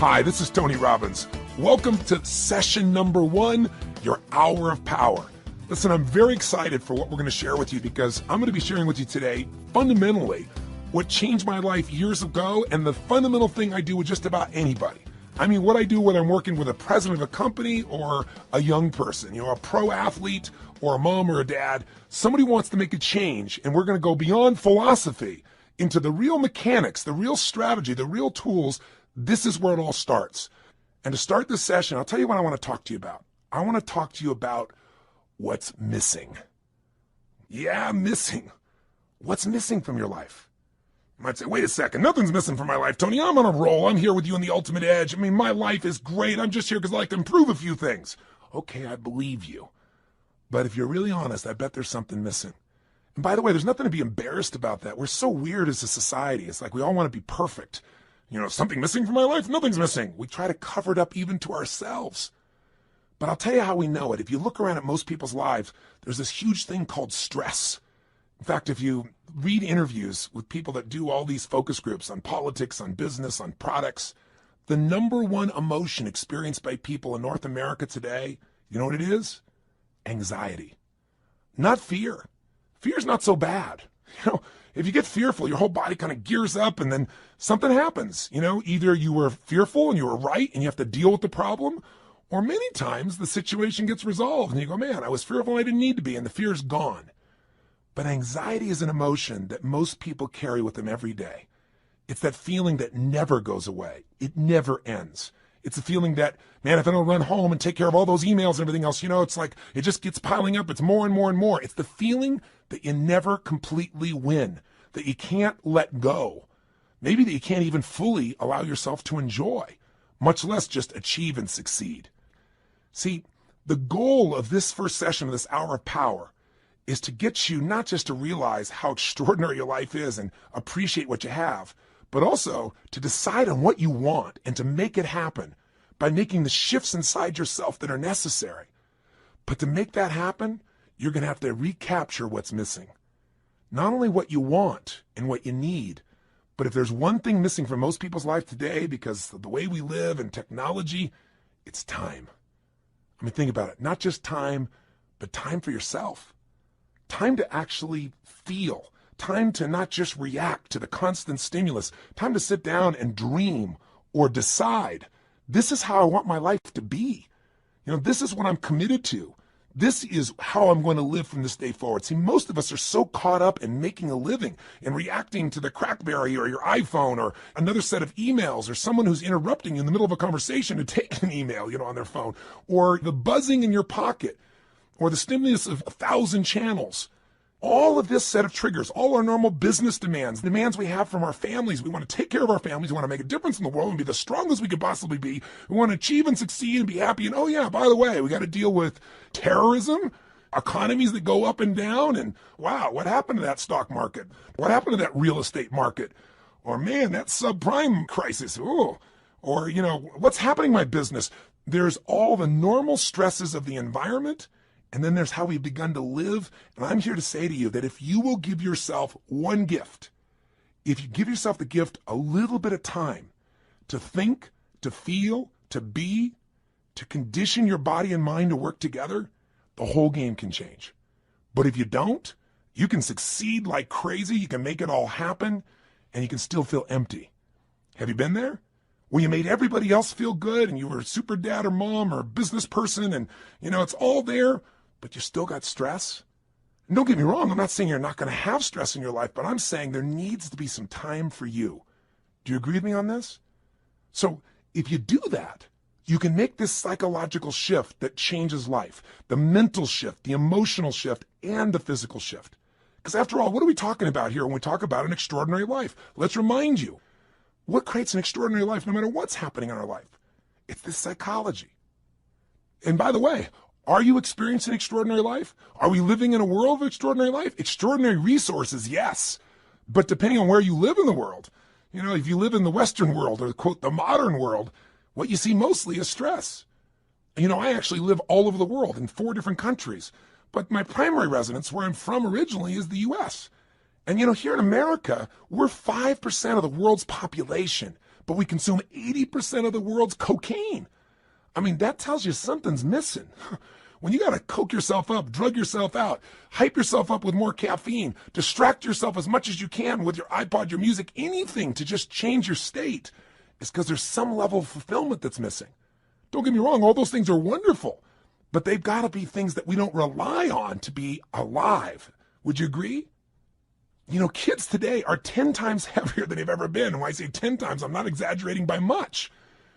Hi, this is Tony Robbins. Welcome to session number 1, your hour of power. Listen, I'm very excited for what we're going to share with you because I'm going to be sharing with you today, fundamentally, what changed my life years ago and the fundamental thing I do with just about anybody. I mean, what I do whether I'm working with a president of a company or a young person, a pro athlete or a mom or a dad, somebody wants to make a change, and we're going to go beyond philosophy into the real mechanics, the real strategy, the real tools. This is where it all starts. And to start this session, I'll tell you what I want to talk to you about. I want to talk to you about what's missing. Yeah, missing. What's missing from your life? You might say, wait a second, nothing's missing from my life, Tony. I'm on a roll. I'm here with you on the ultimate edge. I mean, my life is great. I'm just here because I like to improve a few things. Okay, I believe you. But if you're really honest, I bet there's something missing. And by the way, there's nothing to be embarrassed about that. We're so weird as a society. It's like we all want to be perfect. Something missing from my life? Nothing's missing. We try to cover it up even to ourselves. But I'll tell you how we know it. If you look around at most people's lives, there's this huge thing called stress. In fact, if you read interviews with people that do all these focus groups on politics, on business, on products, the number one emotion experienced by people in North America today, you know what it is? Anxiety. Not fear. Fear's not so bad. If you get fearful, your whole body kind of gears up and then something happens. Either you were fearful and you were right and you have to deal with the problem, or many times the situation gets resolved and you go, man, I was fearful and I didn't need to be, and the fear's gone. But anxiety is an emotion that most people carry with them every day. It's that feeling that never goes away. It never ends. It's a feeling that, man, if I don't run home and take care of all those emails and everything else, it's like it just gets piling up. It's more and more and more. It's the feeling that you never completely win, that you can't let go. Maybe that you can't even fully allow yourself to enjoy, much less just achieve and succeed. See, the goal of this first session of this hour of power is to get you not just to realize how extraordinary your life is and appreciate what you have, but also to decide on what you want and to make it happen by making the shifts inside yourself that are necessary. But to make that happen, you're going to have to recapture what's missing. Not only what you want and what you need, but if there's one thing missing from most people's life today because of the way we live and technology, it's time. I mean, think about it. Not just time, but time for yourself. Time to actually feel. Time to not just react to the constant stimulus. Time to sit down and dream or decide. This is how I want my life to be. This is what I'm committed to. This is how I'm going to live from this day forward. See, most of us are so caught up in making a living and reacting to the Crackberry or your iPhone or another set of emails or someone who's interrupting you in the middle of a conversation to take an email, on their phone, or the buzzing in your pocket, or the stimulus of 1,000 channels. All of this set of triggers, all our normal business demands we have from our families. We want to take care of our families. We want to make a difference in the world and be the strongest we could possibly be. We want to achieve and succeed and be happy. And oh yeah, by the way, we got to deal with terrorism, economies that go up and down. And wow, what happened to that stock market? What happened to that real estate market? Or man, that subprime crisis. Ooh. Or, what's happening in my business? There's all the normal stresses of the environment. And then there's how we've begun to live. And I'm here to say to you that if you will give yourself one gift, if you give yourself the gift a little bit of time to think, to feel, to be, to condition your body and mind to work together, the whole game can change. But if you don't, you can succeed like crazy. You can make it all happen and you can still feel empty. Have you been there? Where you made everybody else feel good and you were a super dad or mom or a business person and, it's all there. But you still got stress? And don't get me wrong, I'm not saying you're not going to have stress in your life, but I'm saying there needs to be some time for you. Do you agree with me on this? So if you do that, you can make this psychological shift that changes life, the mental shift, the emotional shift, and the physical shift. Because after all, what are we talking about here when we talk about an extraordinary life? Let's remind you, what creates an extraordinary life no matter what's happening in our life? It's this psychology. And by the way, are you experiencing extraordinary life? Are we living in a world of extraordinary life? Extraordinary resources, yes. But depending on where you live in the world, if you live in the Western world or, quote, the modern world, what you see mostly is stress. I actually live all over the world in 4 different countries. But my primary residence, where I'm from originally, is the U.S. And here in America, we're 5% of the world's population. but we consume 80% of the world's cocaine. I mean, that tells you something's missing. When you got to coke yourself up, drug yourself out, hype yourself up with more caffeine, distract yourself as much as you can with your iPod, your music, anything to just change your state, it's because there's some level of fulfillment that's missing. Don't get me wrong, all those things are wonderful, but they've got to be things that we don't rely on to be alive. Would you agree? You know, kids today are 10 times heavier than they've ever been. And when I say 10 times, I'm not exaggerating by much.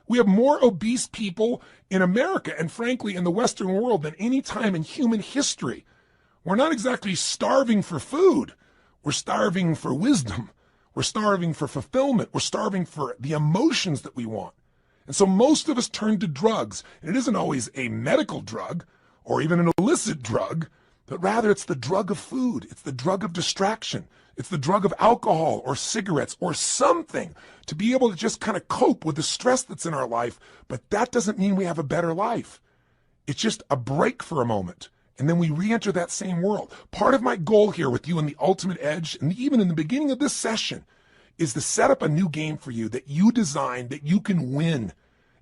We have more obese people in America and frankly in the Western world than any time in human history. We're not exactly starving for food. We're starving for wisdom. We're starving for fulfillment. We're starving for the emotions that we want. And so most of us turn to drugs. And it isn't always a medical drug or even an illicit drug, but rather it's the drug of food. It's the drug of distraction. It's the drug of alcohol or cigarettes or something to be able to just kind of cope with the stress that's in our life. But that doesn't mean we have a better life. It's just a break for a moment. And then we re-enter that same world. Part of my goal here with you in the Ultimate Edge, and even in the beginning of this session, is to set up a new game for you that you design, that you can win,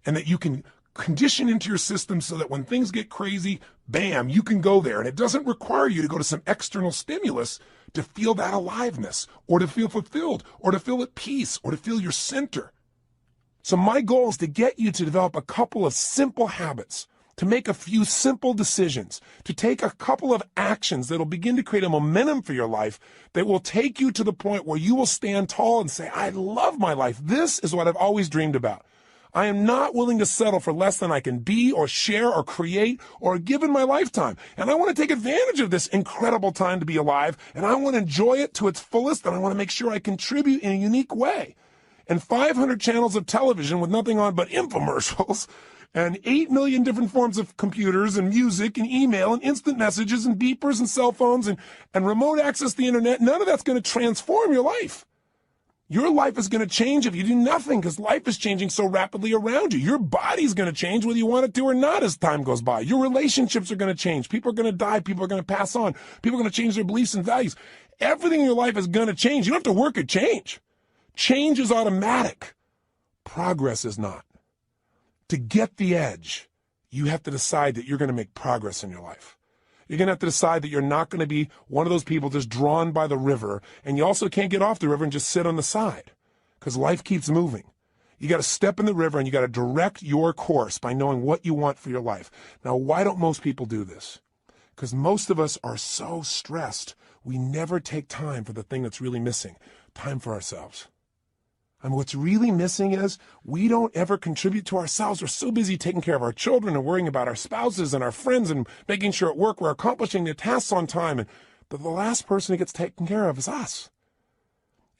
and that you can condition into your system so that when things get crazy, bam, you can go there. And it doesn't require you to go to some external stimulus to feel that aliveness, or to feel fulfilled, or to feel at peace, or to feel your center. So my goal is to get you to develop a couple of simple habits, to make a few simple decisions, to take a couple of actions that will begin to create a momentum for your life that will take you to the point where you will stand tall and say, I love my life. This is what I've always dreamed about. I am not willing to settle for less than I can be or share or create or give in my lifetime. And I want to take advantage of this incredible time to be alive, and I want to enjoy it to its fullest, and I want to make sure I contribute in a unique way. And 500 channels of television with nothing on but infomercials, and 8 million different forms of computers and music and email and instant messages and beepers and cell phones and remote access to the internet, none of that's going to transform your life. Your life is going to change if you do nothing because life is changing so rapidly around you. Your body's going to change whether you want it to or not as time goes by. Your relationships are going to change. People are going to die. People are going to pass on. People are going to change their beliefs and values. Everything in your life is going to change. You don't have to work at change. Change is automatic. Progress is not. To get the edge, you have to decide that you're going to make progress in your life. You're going to have to decide that you're not going to be one of those people just drawn by the river, and you also can't get off the river and just sit on the side because life keeps moving. You got to step in the river and you got to direct your course by knowing what you want for your life. Now, why don't most people do this? Because most of us are so stressed, we never take time for the thing that's really missing, time for ourselves. And what's really missing is we don't ever contribute to ourselves. We're so busy taking care of our children and worrying about our spouses and our friends and making sure at work we're accomplishing the tasks on time. And the last person who gets taken care of is us.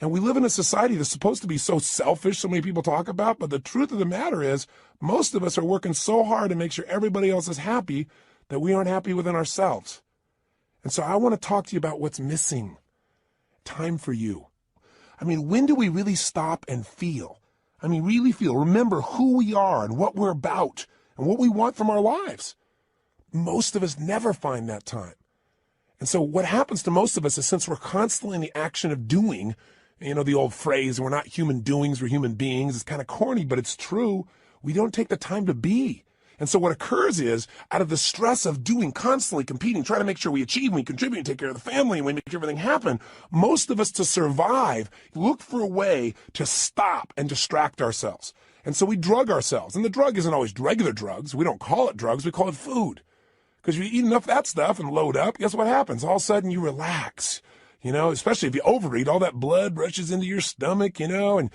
And we live in a society that's supposed to be so selfish, so many people talk about, but the truth of the matter is most of us are working so hard to make sure everybody else is happy that we aren't happy within ourselves. And so I want to talk to you about what's missing. Time for you. I mean, when do we really stop and feel? I mean, really feel, remember who we are and what we're about and what we want from our lives. Most of us never find that time. And so what happens to most of us is since we're constantly in the action of doing, you know, the old phrase, we're not human doings, we're human beings. It's kind of corny, but it's true. We don't take the time to be. And so what occurs is, out of the stress of doing, constantly competing, trying to make sure we achieve, we contribute, take care of the family, and we make everything happen, most of us to survive look for a way to stop and distract ourselves. And so we drug ourselves. And the drug isn't always regular drugs. We don't call it drugs. We call it food. Because you eat enough of that stuff and load up, guess what happens? All of a sudden you relax. You know, especially if you overeat, all that blood rushes into your stomach, you know, and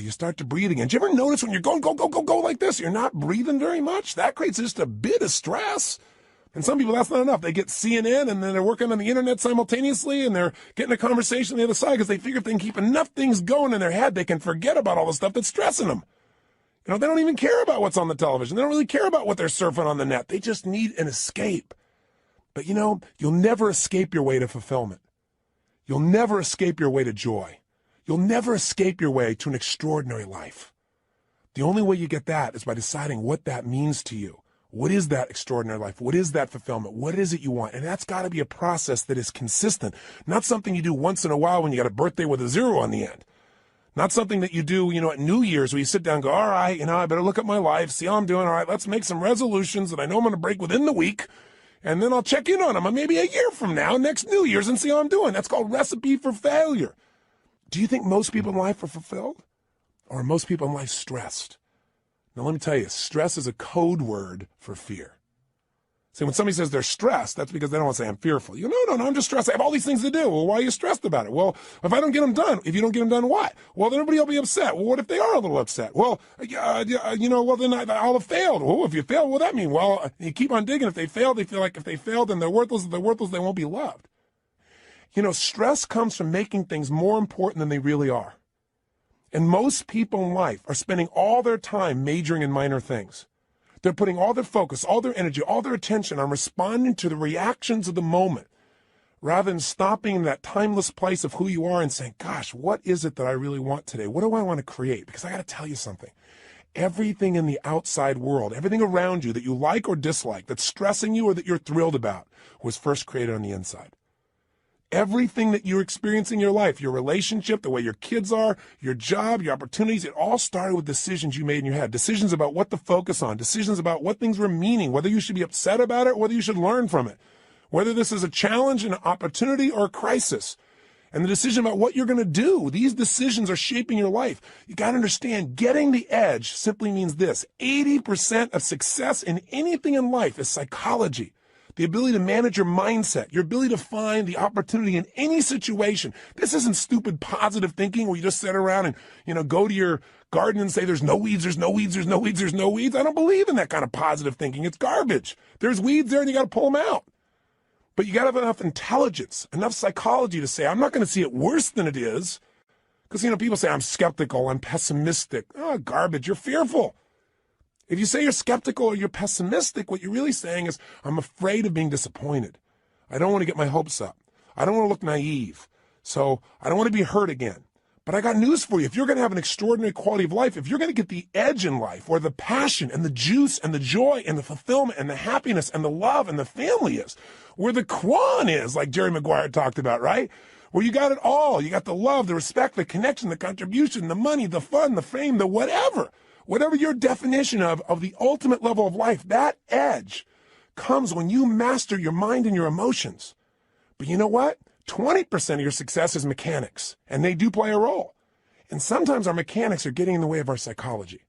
you start to breathe again. Do you ever notice when you're going, go like this, you're not breathing very much? That creates just a bit of stress. And some people, that's not enough. They get CNN and then they're working on the internet simultaneously and they're getting a conversation on the other side because they figure if they can keep enough things going in their head, they can forget about all the stuff that's stressing them. You know, they don't even care about what's on the television. They don't really care about what they're surfing on the net. They just need an escape. But you know, you'll never escape your way to fulfillment. You'll never escape your way to joy. You'll never escape your way to an extraordinary life. The only way you get that is by deciding what that means to you. What is that extraordinary life? What is that fulfillment? What is it you want? And that's got to be a process that is consistent, not something you do once in a while when you got a birthday with a zero on the end. Not something that you do, at New Year's where you sit down and go, all right, I better look at my life, see how I'm doing. All right, let's make some resolutions that I know I'm going to break within the week. And then I'll check in on them maybe a year from now, next New Year's, and see how I'm doing. That's called recipe for failure. Do you think most people in life are fulfilled? Or are most people in life stressed? Now, let me tell you, stress is a code word for fear. See, when somebody says they're stressed, that's because they don't want to say I'm fearful. No, I'm just stressed. I have all these things to do. Well, why are you stressed about it? Well, if I don't get them done, if you don't get them done, what? Well, then everybody will be upset. Well, what if they are a little upset? Well, well, then I'll have failed. Well, if you fail, what does that mean? Well, you keep on digging. If they fail, they feel like if they failed, then they're worthless. If they're worthless, they won't be loved. Stress comes from making things more important than they really are. And most people in life are spending all their time majoring in minor things. They're putting all their focus, all their energy, all their attention on responding to the reactions of the moment, rather than stopping in that timeless place of who you are and saying, gosh, what is it that I really want today? What do I want to create? Because I got to tell you something. Everything in the outside world, everything around you that you like or dislike, that's stressing you or that you're thrilled about, was first created on the inside. Everything that you're experiencing in your life, your relationship, the way your kids are, your job, your opportunities, it all started with decisions you made in your head. Decisions about what to focus on, decisions about what things were meaning, whether you should be upset about it, whether you should learn from it, whether this is a challenge, an opportunity, or a crisis. And the decision about what you're going to do, these decisions are shaping your life. You got to understand, getting the edge simply means this. 80% of success in anything in life is psychology. The ability to manage your mindset, your ability to find the opportunity in any situation. This isn't stupid positive thinking where you just sit around and, go to your garden and say, there's no weeds, there's no weeds, there's no weeds, there's no weeds. I don't believe in that kind of positive thinking. It's garbage. There's weeds there and you got to pull them out. But you got to have enough intelligence, enough psychology to say, I'm not going to see it worse than it is. Because, people say, I'm skeptical, I'm pessimistic. Oh, garbage. You're fearful. If you say you're skeptical or you're pessimistic, what you're really saying is, I'm afraid of being disappointed. I don't want to get my hopes up. I don't want to look naive. So I don't want to be hurt again. But I got news for you. If you're going to have an extraordinary quality of life, if you're going to get the edge in life, where the passion and the juice and the joy and the fulfillment and the happiness and the love and the family is, where the Quan is, like Jerry Maguire talked about, right? Where you got it all. You got the love, the respect, the connection, the contribution, the money, the fun, the fame, the whatever. Whatever your definition of the ultimate level of life, that edge comes when you master your mind and your emotions. But you know what? 20% of your success is mechanics, and they do play a role. And sometimes our mechanics are getting in the way of our psychology.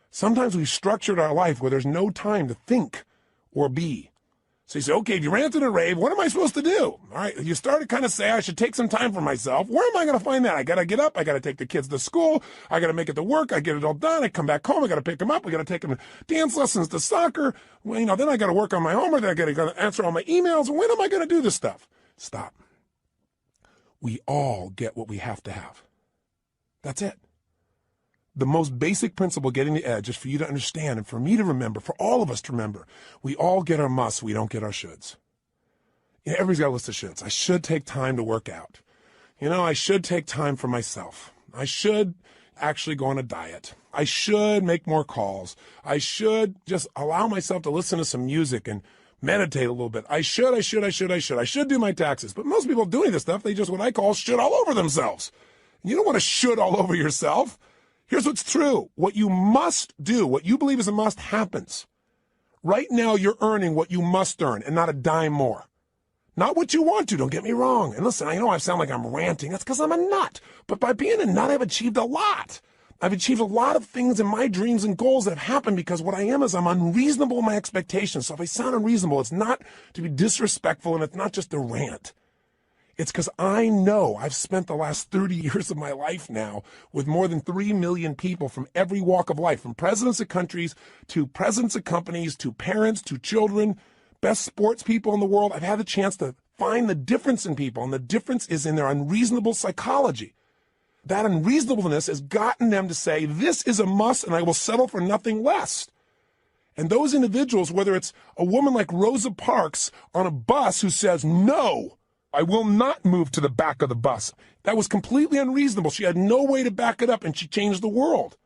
Sometimes we've structured our life where there's no time to think or be. So you say, okay, if you ran to the rave, what am I supposed to do? All right, you start to kind of say, I should take some time for myself. Where am I going to find that? I got to get up. I got to take the kids to school. I got to make it to work. I get it all done. I come back home. I got to pick them up. I got to take them to dance lessons, to soccer. Well, then I got to work on my homework. Then I got to answer all my emails. When am I going to do this stuff? Stop. We all get what we have to have. That's it. The most basic principle getting the edge is for you to understand and for me to remember, for all of us to remember, we all get our musts, we don't get our shoulds. Everybody's got a list of shoulds. I should take time to work out. I should take time for myself. I should actually go on a diet. I should make more calls. I should just allow myself to listen to some music and meditate a little bit. I should do my taxes. But most people doing this stuff, they just what I call should all over themselves. You don't want to should all over yourself. Here's what's true. What you must do, what you believe is a must, happens. Right now, you're earning what you must earn and not a dime more. Not what you want to, don't get me wrong. And listen, I know I sound like I'm ranting. That's because I'm a nut. But by being a nut, I've achieved a lot. I've achieved a lot of things in my dreams and goals that have happened because what I am is I'm unreasonable in my expectations. So if I sound unreasonable, it's not to be disrespectful and it's not just a rant. It's because I know I've spent the last 30 years of my life now with more than 3 million people from every walk of life, from presidents of countries to presidents of companies to parents to children, best sports people in the world. I've had the chance to find the difference in people, and the difference is in their unreasonable psychology. That unreasonableness has gotten them to say, this is a must and I will settle for nothing less. And those individuals, whether it's a woman like Rosa Parks on a bus who says, no, I will not move to the back of the bus. That was completely unreasonable. She had no way to back it up, and she changed the world.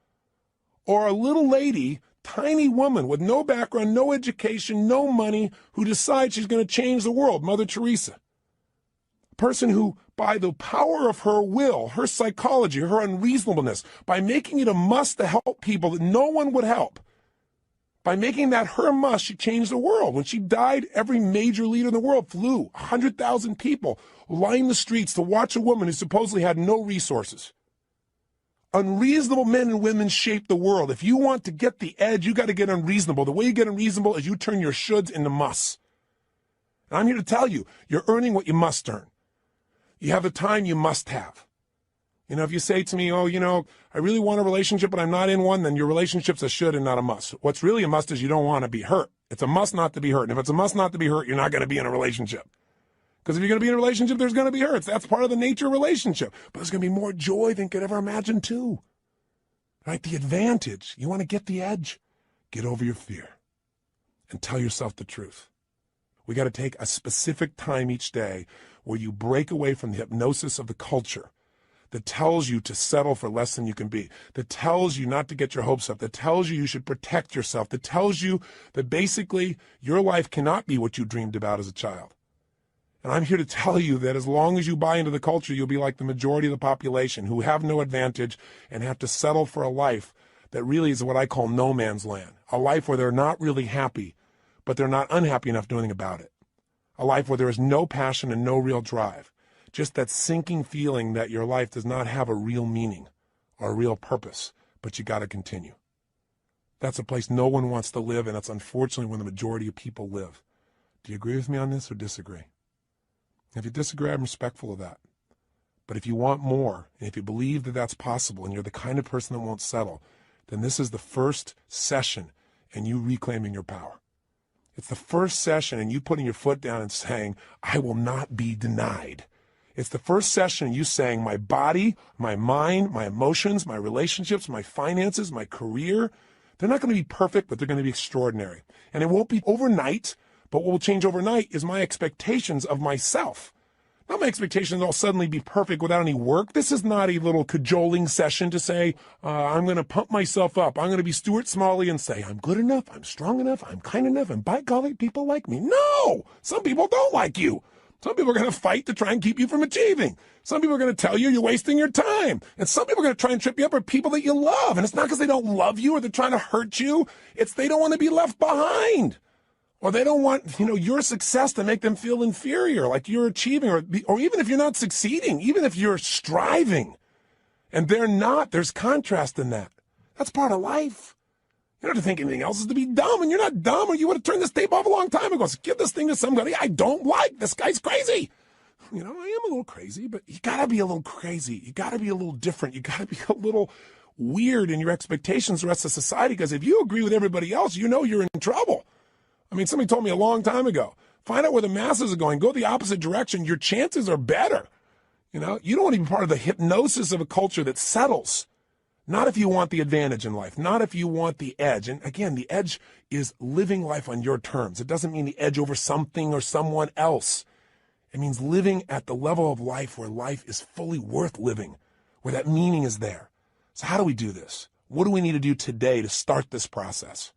Or a little lady, tiny woman with no background, no education, no money, who decides she's going to change the world, Mother Teresa. A person who by the power of her will, her psychology, her unreasonableness, by making it a must to help people that no one would help. By making that her must, she changed the world. When she died, every major leader in the world flew. 100,000 people lined the streets to watch a woman who supposedly had no resources. Unreasonable men and women shape the world. If you want to get the edge, you got to get unreasonable. The way you get unreasonable is you turn your shoulds into musts. And I'm here to tell you, you're earning what you must earn. You have the time you must have. You know, if you say to me, oh, you know, I really want a relationship, but I'm not in one, then your relationship's a should and not a must. What's really a must is you don't want to be hurt. It's a must not to be hurt. And if it's a must not to be hurt, you're not going to be in a relationship. Because if you're going to be in a relationship, there's going to be hurts. That's part of the nature of a relationship. But there's going to be more joy than you could ever imagine too. Right? The advantage. You want to get the edge. Get over your fear and tell yourself the truth. We got to take a specific time each day where you break away from the hypnosis of the culture that tells you to settle for less than you can be, that tells you not to get your hopes up, that tells you you should protect yourself, that tells you that basically your life cannot be what you dreamed about as a child. And I'm here to tell you that as long as you buy into the culture, you'll be like the majority of the population who have no advantage and have to settle for a life that really is what I call no man's land, a life where they're not really happy, but they're not unhappy enough doing anything about it, a life where there is no passion and no real drive, just that sinking feeling that your life does not have a real meaning or a real purpose, but you got to continue. That's a place no one wants to live, and that's unfortunately where the majority of people live. Do you agree with me on this or disagree? If you disagree, I'm respectful of that. But if you want more, and if you believe that that's possible, and you're the kind of person that won't settle, then this is the first session in you reclaiming your power. It's the first session in you putting your foot down and saying, I will not be denied. It's the first session in you saying, my body, my mind, my emotions, my relationships, my finances, my career, they're not going to be perfect, but they're going to be extraordinary. And it won't be overnight. But what will change overnight is my expectations of myself. Not my expectations I'll suddenly be perfect without any work. This is not a little cajoling session to say, I'm going to pump myself up. I'm going to be Stuart Smalley and say, I'm good enough, I'm strong enough, I'm kind enough, and by golly, people like me. No! Some people don't like you. Some people are going to fight to try and keep you from achieving. Some people are going to tell you you're wasting your time. And some people are going to try and trip you up are people that you love. And it's not because they don't love you or they're trying to hurt you. It's they don't want to be left behind. Or they don't want, your success to make them feel inferior, like you're achieving, or even if you're not succeeding, even if you're striving, and they're not, there's contrast in that. That's part of life. You don't have to think anything else is to be dumb, and you're not dumb, or you would have turned this tape off a long time ago. So give this thing to somebody I don't like. This guy's crazy. I am a little crazy, but you got to be a little crazy. You got to be a little different. You got to be a little weird in your expectations of the rest of society, because if you agree with everybody else, you're in trouble. Somebody told me a long time ago, find out where the masses are going, go the opposite direction. Your chances are better. You don't want to be part of the hypnosis of a culture that settles. Not if you want the advantage in life, not if you want the edge. And again, the edge is living life on your terms. It doesn't mean the edge over something or someone else. It means living at the level of life where life is fully worth living, where that meaning is there. So how do we do this? What do we need to do today to start this process?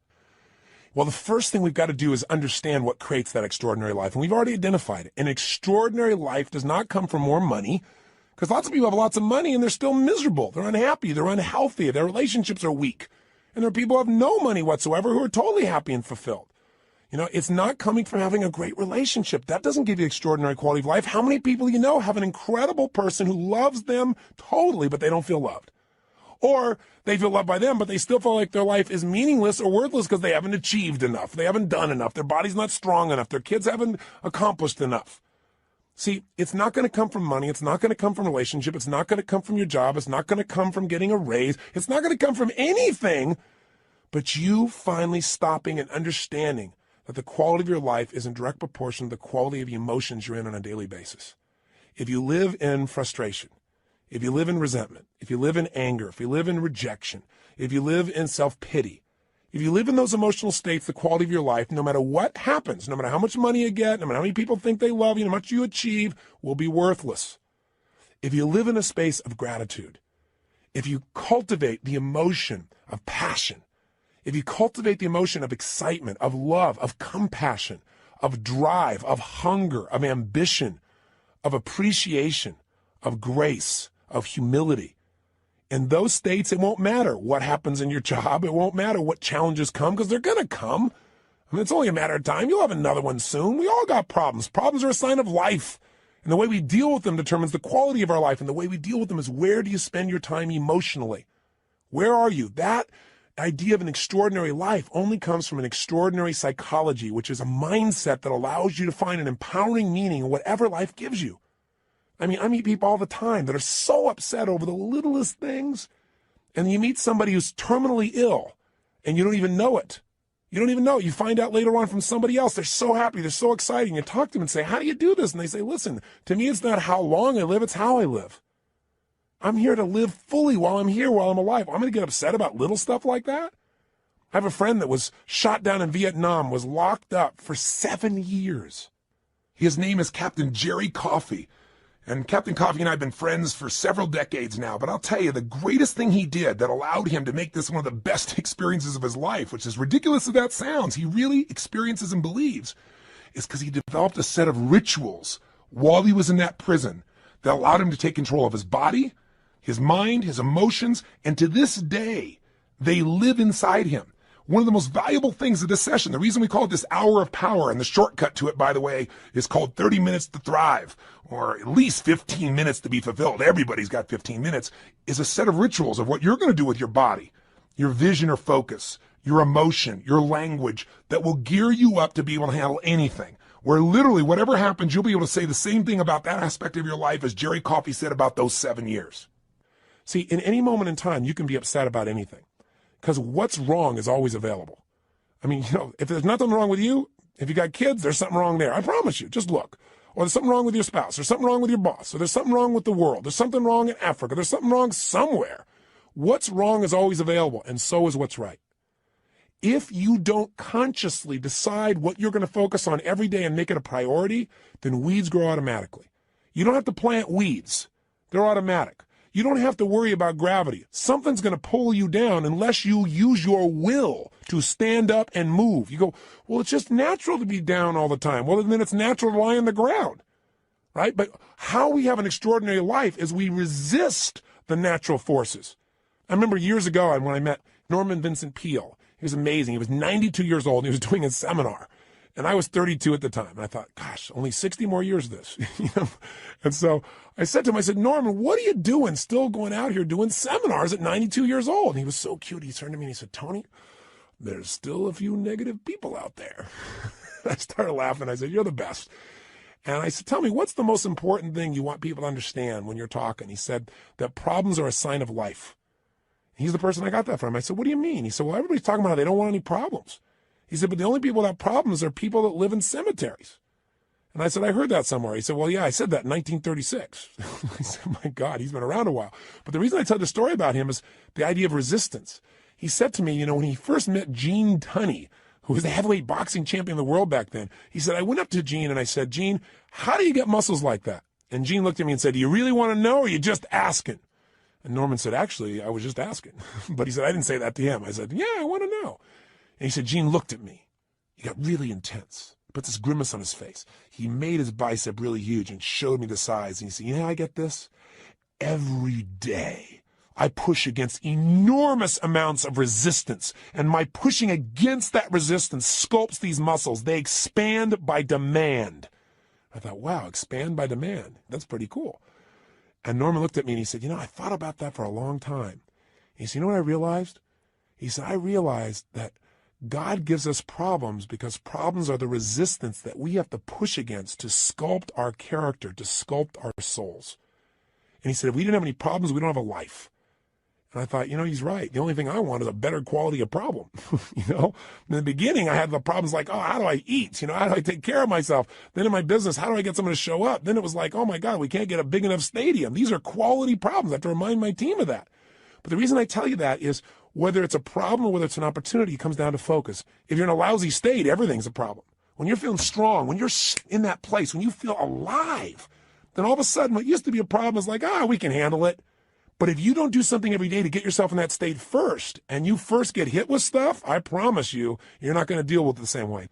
Well, the first thing we've got to do is understand what creates that extraordinary life. And we've already identified it. An extraordinary life does not come from more money, because lots of people have lots of money and they're still miserable. They're unhappy. They're unhealthy. Their relationships are weak. And there are people who have no money whatsoever who are totally happy and fulfilled. It's not coming from having a great relationship. That doesn't give you extraordinary quality of life. How many people have an incredible person who loves them totally, but they don't feel loved? Or they feel loved by them, but they still feel like their life is meaningless or worthless because they haven't achieved enough. They haven't done enough. Their body's not strong enough. Their kids haven't accomplished enough. See, it's not going to come from money. It's not going to come from relationship. It's not going to come from your job. It's not going to come from getting a raise. It's not going to come from anything but you finally stopping and understanding that the quality of your life is in direct proportion to the quality of the emotions you're in on a daily basis. If you live in frustration, if you live in resentment, if you live in anger, if you live in rejection, if you live in self-pity, if you live in those emotional states, the quality of your life, no matter what happens, no matter how much money you get, no matter how many people think they love you, no matter how much you achieve, will be worthless. If you live in a space of gratitude, if you cultivate the emotion of passion, if you cultivate the emotion of excitement, of love, of compassion, of drive, of hunger, of ambition, of appreciation, of grace, of humility. In those states, it won't matter what happens in your job. It won't matter what challenges come, because they're going to come. I mean, it's only a matter of time. You'll have another one soon. We all got problems. Problems are a sign of life. And the way we deal with them determines the quality of our life. And the way we deal with them is, where do you spend your time emotionally? Where are you? That idea of an extraordinary life only comes from an extraordinary psychology, which is a mindset that allows you to find an empowering meaning in whatever life gives you. I mean, I meet people all the time that are so upset over the littlest things. And you meet somebody who's terminally ill and you don't even know it. You don't even know. You find out later on from somebody else. They're so happy. They're so excited. You talk to them and say, how do you do this? And they say, listen, to me, it's not how long I live. It's how I live. I'm here to live fully while I'm here, while I'm alive. I'm going to get upset about little stuff like that. I have a friend that was shot down in Vietnam, was locked up for 7 years. His name is Captain Jerry Coffey. And Captain Coffey and I have been friends for several decades now, but I'll tell you, the greatest thing he did that allowed him to make this one of the best experiences of his life, which is ridiculous as that sounds, he really experiences and believes, is because he developed a set of rituals while he was in that prison that allowed him to take control of his body, his mind, his emotions, and to this day, they live inside him. One of the most valuable things of this session, the reason we call it this hour of power, and the shortcut to it, by the way, is called 30 minutes to thrive, or at least 15 minutes to be fulfilled. Everybody's got 15 minutes, is a set of rituals of what you're going to do with your body, your vision or focus, your emotion, your language, that will gear you up to be able to handle anything. Where literally whatever happens, you'll be able to say the same thing about that aspect of your life as Jerry Coffey said about those 7 years. See, in any moment in time, you can be upset about anything. Because what's wrong is always available. I mean, if there's nothing wrong with you, if you got kids, there's something wrong there. I promise you. Just look. Or there's something wrong with your spouse. There's something wrong with your boss. Or there's something wrong with the world. There's something wrong in Africa. There's something wrong somewhere. What's wrong is always available, and so is what's right. If you don't consciously decide what you're going to focus on every day and make it a priority, then weeds grow automatically. You don't have to plant weeds. They're automatic. You don't have to worry about gravity. Something's going to pull you down unless you use your will to stand up and move. You go, well, it's just natural to be down all the time. Well, then it's natural to lie on the ground, right? But how we have an extraordinary life is we resist the natural forces. I remember years ago when I met Norman Vincent Peale. He was amazing. He was 92 years old, and he was doing a seminar. And I was 32 at the time. And I thought, gosh, only 60 more years of this. And so I said to him, I said, Norman, what are you doing still going out here doing seminars at 92 years old? And he was so cute. He turned to me and he said, Tony, there's still a few negative people out there. I started laughing. I said, you're the best. And I said, tell me, what's the most important thing you want people to understand when you're talking? He said that problems are a sign of life. He's the person I got that from. I said, what do you mean? He said, well, everybody's talking about how they don't want any problems. He said, but the only people without problems are people that live in cemeteries. And I said, I heard that somewhere. He said, well, yeah, I said that in 1936. I said, my God, he's been around a while. But the reason I tell the story about him is the idea of resistance. He said to me, when he first met Gene Tunney, who was the heavyweight boxing champion of the world back then, he said, I went up to Gene and I said, Gene, how do you get muscles like that? And Gene looked at me and said, do you really want to know, or are you just asking? And Norman said, actually, I was just asking. But he said, I didn't say that to him. I said, yeah, I want to know. And he said, Gene looked at me. He got really intense. He put this grimace on his face. He made his bicep really huge and showed me the size. And he said, you know how I get this? Every day I push against enormous amounts of resistance. And my pushing against that resistance sculpts these muscles. They expand by demand. I thought, wow, expand by demand. That's pretty cool. And Norman looked at me and he said, I thought about that for a long time. He said, you know what I realized? He said, I realized that God gives us problems because problems are the resistance that we have to push against to sculpt our character, to sculpt our souls. And he said, if we didn't have any problems, we don't have a life. And I thought, he's right. The only thing I want is a better quality of problem. In the beginning, I had the problems like, oh, how do I eat? How do I take care of myself? Then in my business, how do I get someone to show up? Then it was like, oh my God, we can't get a big enough stadium. These are quality problems. I have to remind my team of that. But the reason I tell you that is whether it's a problem or whether it's an opportunity, it comes down to focus. If you're in a lousy state, everything's a problem. When you're feeling strong, when you're in that place, when you feel alive, then all of a sudden what used to be a problem is like, we can handle it. But if you don't do something every day to get yourself in that state first, and you first get hit with stuff, I promise you, you're not going to deal with it the same way.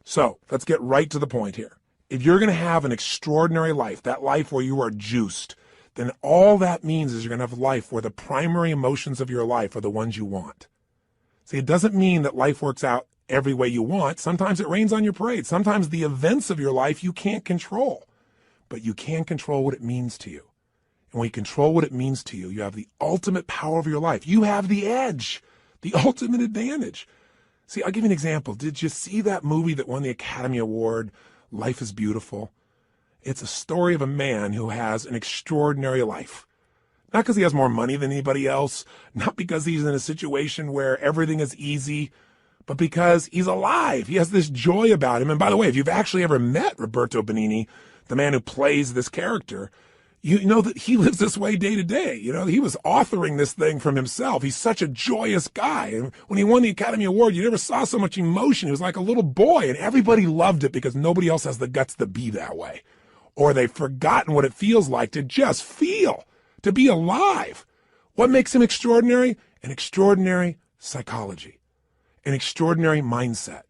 So let's get right to the point here. If you're going to have an extraordinary life, that life where you are juiced, then all that means is you're going to have a life where the primary emotions of your life are the ones you want. See, it doesn't mean that life works out every way you want. Sometimes it rains on your parade. Sometimes the events of your life you can't control, but you can control what it means to you. And when you control what it means to you, you have the ultimate power of your life. You have the edge, the ultimate advantage. See, I'll give you an example. Did you see that movie that won the Academy Award, Life is Beautiful? It's a story of a man who has an extraordinary life. Not because he has more money than anybody else, not because he's in a situation where everything is easy, but because he's alive. He has this joy about him. And by the way, if you've actually ever met Roberto Benigni, the man who plays this character, you know that he lives this way day to day. You know, he was authoring this thing from himself. He's such a joyous guy. And when he won the Academy Award, you never saw so much emotion. He was like a little boy, and everybody loved it because nobody else has the guts to be that way. Or they've forgotten what it feels like to just feel, to be alive. What makes him extraordinary? An extraordinary psychology, an extraordinary mindset,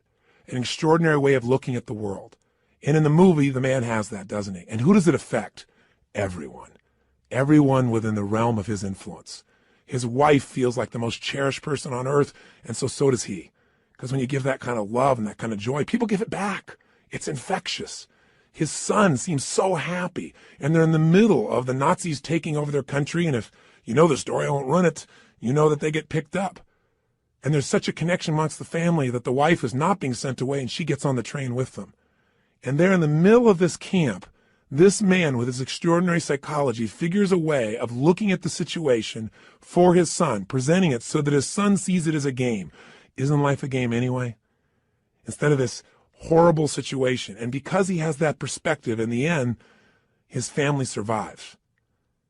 an extraordinary way of looking at the world. And in the movie, the man has that, doesn't he? And who does it affect? Everyone. Everyone within the realm of his influence. His wife feels like the most cherished person on earth, and so does he. Because when you give that kind of love and that kind of joy, people give it back. It's infectious. His son seems so happy, and they're in the middle of the Nazis taking over their country, and if you know the story, I won't run it, you know that they get picked up. And there's such a connection amongst the family that the wife is not being sent away, and she gets on the train with them. And there in the middle of this camp, this man with his extraordinary psychology figures a way of looking at the situation for his son, presenting it so that his son sees it as a game. Isn't life a game anyway? Instead of this horrible situation. And because he has that perspective, in the end, his family survives.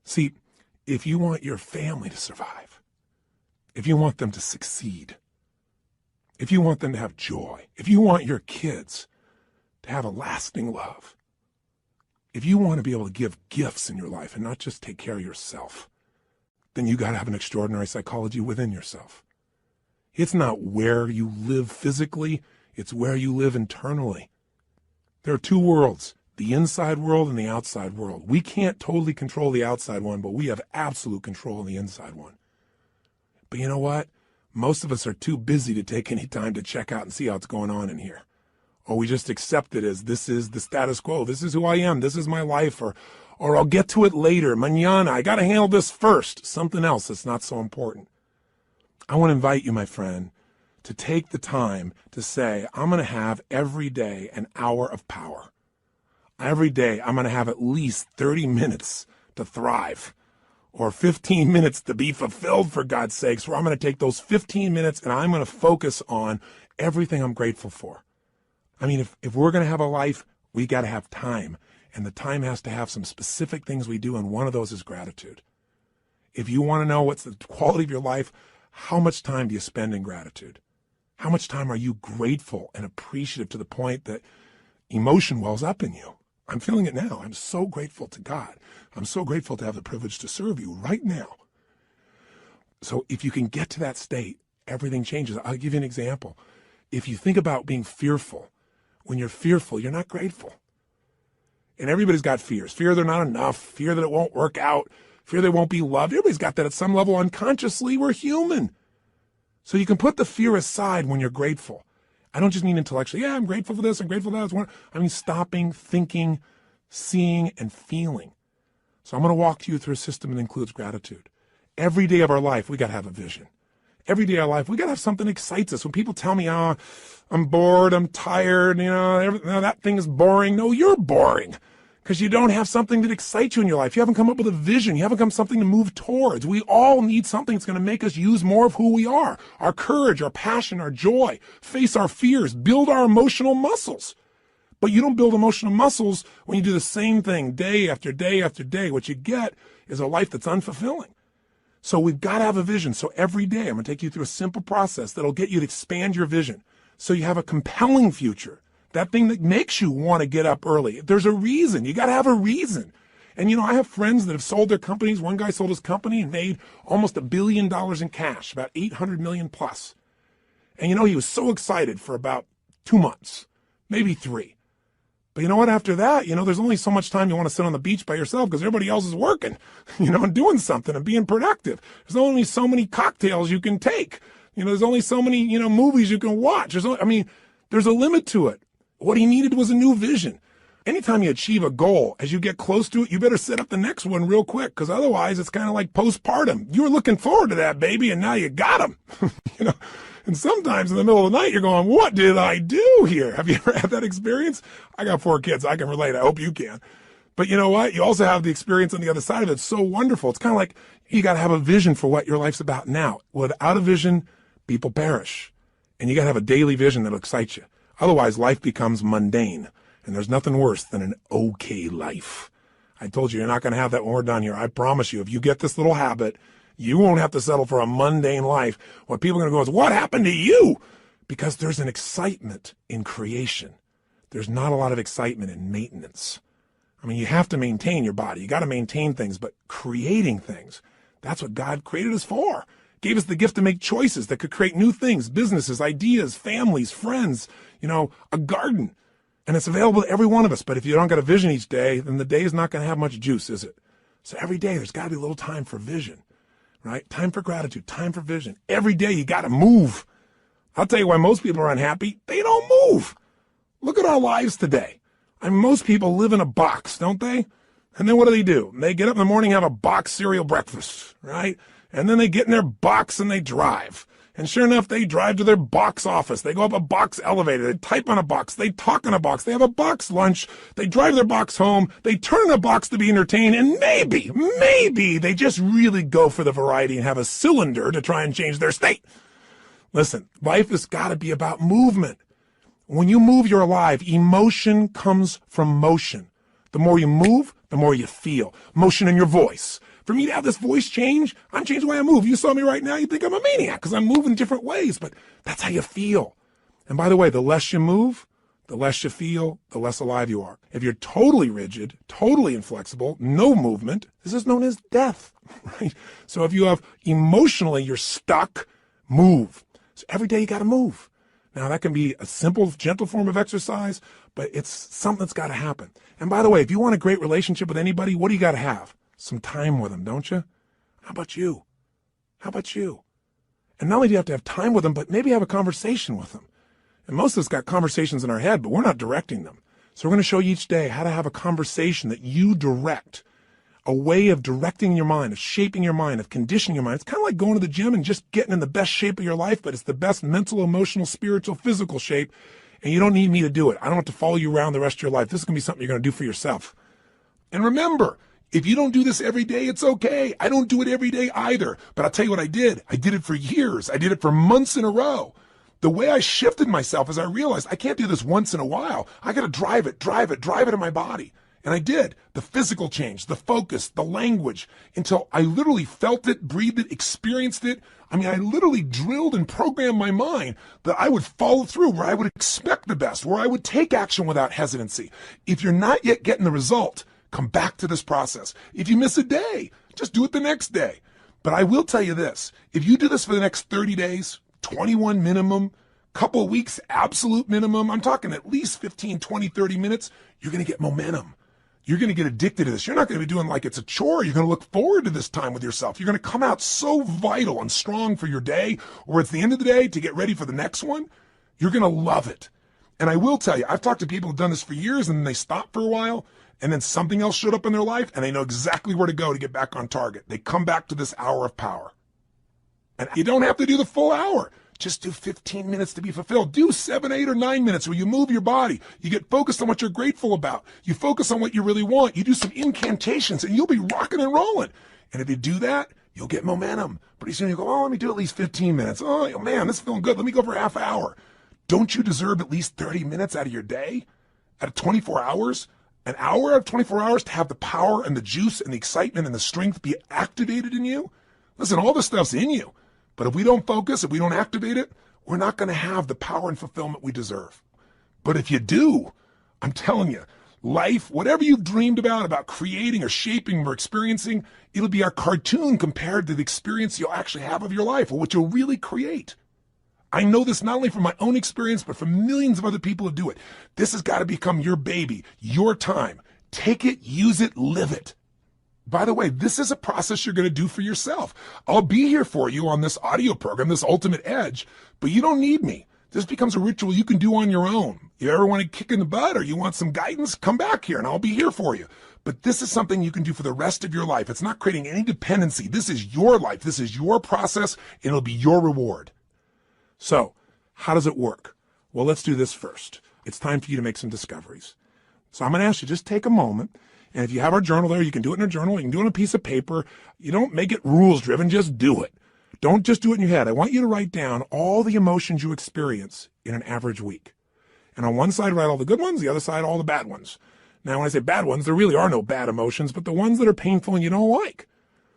See, if you want your family to survive, if you want them to succeed, if you want them to have joy, if you want your kids to have a lasting love, if you want to be able to give gifts in your life and not just take care of yourself, then you got to have an extraordinary psychology within yourself. It's not where you live physically, it's where you live internally. There are two worlds, the inside world and the outside world. We can't totally control the outside one, but we have absolute control of the inside one. But you know what? Most of us are too busy to take any time to check out and see how it's going on in here. Or we just accept it as this is the status quo. This is who I am. This is my life. Or I'll get to it later. Mañana. I got to handle this first. Something else that's not so important. I want to invite you, my friend, to take the time to say, I'm going to have every day an hour of power. Every day I'm going to have at least 30 minutes to thrive, or 15 minutes to be fulfilled, for God's sakes, where I'm going to take those 15 minutes and I'm going to focus on everything I'm grateful for. I mean, if we're going to have a life, we got to have time, and the time has to have some specific things we do, and one of those is gratitude. If you want to know what's the quality of your life, how much time do you spend in gratitude? How much time are you grateful and appreciative to the point that emotion wells up in you? I'm feeling it now. I'm so grateful to God. I'm so grateful to have the privilege to serve you right now. So if you can get to that state, everything changes. I'll give you an example. If you think about being fearful, when you're fearful, you're not grateful. And everybody's got fears. Fear they're not enough, fear that it won't work out, fear they won't be loved. Everybody's got that at some level unconsciously. We're human. So you can put the fear aside when you're grateful. I don't just mean intellectually, yeah, I'm grateful for this, I'm grateful for that. I mean stopping, thinking, seeing, and feeling. So I'm going to walk you through a system that includes gratitude. Every day of our life, we got to have a vision. Every day of our life, we got to have something that excites us. When people tell me, oh, I'm bored, I'm tired, that thing is boring. No, you're boring because you don't have something that excites you in your life. You haven't come up with a vision. You haven't come something to move towards. We all need something that's going to make us use more of who we are, our courage, our passion, our joy, face our fears, build our emotional muscles. But you don't build emotional muscles when you do the same thing day after day after day. What you get is a life that's unfulfilling. So we've got to have a vision. So every day I'm going to take you through a simple process that'll get you to expand your vision so you have a compelling future. That thing that makes you want to get up early. There's a reason. You got to have a reason. And, I have friends that have sold their companies. One guy sold his company and made almost $1 billion in cash, about 800 million plus. And, he was so excited for about 2 months, maybe 3. But you know what? After that, there's only so much time you want to sit on the beach by yourself because everybody else is working, and doing something and being productive. There's only so many cocktails you can take. There's only so many, movies you can watch. There's a limit to it. What he needed was a new vision. Anytime you achieve a goal, as you get close to it, you better set up the next one real quick, because otherwise it's kind of like postpartum. You were looking forward to that baby, and now you got him. And sometimes in the middle of the night, you're going, what did I do here? Have you ever had that experience? I got 4 kids. I can relate. I hope you can. But you know what? You also have the experience on the other side of it. It's so wonderful. It's kind of like you got to have a vision for what your life's about now. Without a vision, people perish. And you got to have a daily vision that excites you. Otherwise, life becomes mundane. And there's nothing worse than an okay life. I told you, you're not going to have that when we're done here. I promise you, if you get this little habit, you won't have to settle for a mundane life. What people are going to go is, what happened to you? Because there's an excitement in creation. There's not a lot of excitement in maintenance. You have to maintain your body. You got to maintain things, but creating things, that's what God created us for. Gave us the gift to make choices that could create new things, businesses, ideas, families, friends, a garden. And it's available to every one of us. But if you don't got a vision each day, then the day is not going to have much juice, is it? So every day there's got to be a little time for vision, right? Time for gratitude, time for vision. Every day you got to move. I'll tell you why most people are unhappy. They don't move. Look at our lives today. Most people live in a box, don't they? And then what do? They get up in the morning, have a box cereal breakfast, right? And then they get in their box and they drive. And sure enough, they drive to their box office. They go up a box elevator. They type on a box. They talk on a box. They have a box lunch. They drive their box home. They turn a box to be entertained. And maybe they just really go for the variety and have a cylinder to try and change their state. Listen, life has got to be about movement. When you move, you're alive. Emotion comes from motion. The more you move, the more you feel. Motion in your voice. For me to have this voice change, I'm changing the way I move. You saw me right now, you think I'm a maniac because I'm moving different ways, but that's how you feel. And by the way, the less you move, the less you feel, the less alive you are. If you're totally rigid, totally inflexible, no movement, this is known as death, right? So if you have emotionally, you're stuck, move. So every day you got to move. Now that can be a simple, gentle form of exercise, but it's something that's got to happen. And by the way, if you want a great relationship with anybody, what do you got to have? Some time with them, don't you? How about you? And not only do you have to have time with them, but maybe have a conversation with them. And most of us got conversations in our head, but we're not directing them. So we're going to show you each day how to have a conversation that you direct, a way of directing your mind, of shaping your mind, of conditioning your mind. It's kind of like going to the gym and just getting in the best shape of your life, but it's the best mental, emotional, spiritual, physical shape. And you don't need me to do it. I don't have to follow you around the rest of your life. This is going to be something you're going to do for yourself. And remember, if you don't do this every day, it's okay. I don't do it every day either. But I'll tell you what I did. I did it for years. I did it for months in a row. The way I shifted myself is I realized I can't do this once in a while. I got to drive it in my body. And I did. The physical change, the focus, the language, until I literally felt it, breathed it, experienced it. I literally drilled and programmed my mind that I would follow through, where I would expect the best, where I would take action without hesitancy. If you're not yet getting the result, come back to this process. If you miss a day, just do it the next day. But I will tell you this, if you do this for the next 30 days, 21 minimum, couple of weeks, absolute minimum, I'm talking at least 15, 20, 30 minutes, you're going to get momentum. You're going to get addicted to this. You're not going to be doing like it's a chore. You're going to look forward to this time with yourself. You're going to come out so vital and strong for your day, or at the end of the day to get ready for the next one. You're going to love it. And I will tell you, I've talked to people who've done this for years and then they stopped for a while, and then something else showed up in their life and they know exactly where to go to get back on target. They come back to this hour of power. And you don't have to do the full hour. Just do 15 minutes to be fulfilled. Do 7, 8, or 9 minutes where you move your body. You get focused on what you're grateful about. You focus on what you really want. You do some incantations and you'll be rocking and rolling. And if you do that, you'll get momentum. Pretty soon you go, oh, let me do at least 15 minutes. Oh, man, this is feeling good. Let me go for a half hour. Don't you deserve at least 30 minutes out of your day? Out of 24 hours? An hour out of 24 hours to have the power and the juice and the excitement and the strength be activated in you? Listen, all this stuff's in you. But if we don't focus, if we don't activate it, we're not going to have the power and fulfillment we deserve. But if you do, I'm telling you, life, whatever you've dreamed about creating or shaping or experiencing, it'll be a cartoon compared to the experience you'll actually have of your life or what you'll really create. I know this not only from my own experience, but from millions of other people who do it. This has got to become your baby, your time. Take it, use it, live it. By the way, this is a process you're going to do for yourself. I'll be here for you on this audio program, this Ultimate Edge, but you don't need me. This becomes a ritual you can do on your own. You ever want to kick in the butt or you want some guidance, come back here and I'll be here for you. But this is something you can do for the rest of your life. It's not creating any dependency. This is your life. This is your process, and it'll be your reward. So, how does it work? Well, let's do this first. It's time for you to make some discoveries. So I'm going to ask you, just take a moment. And if you have our journal there, you can do it in a journal. You can do it on a piece of paper. You don't make it rules-driven. Just do it. Don't just do it in your head. I want you to write down all the emotions you experience in an average week. And on one side, write all the good ones, the other side, all the bad ones. Now, when I say bad ones, there really are no bad emotions, but the ones that are painful and you don't like.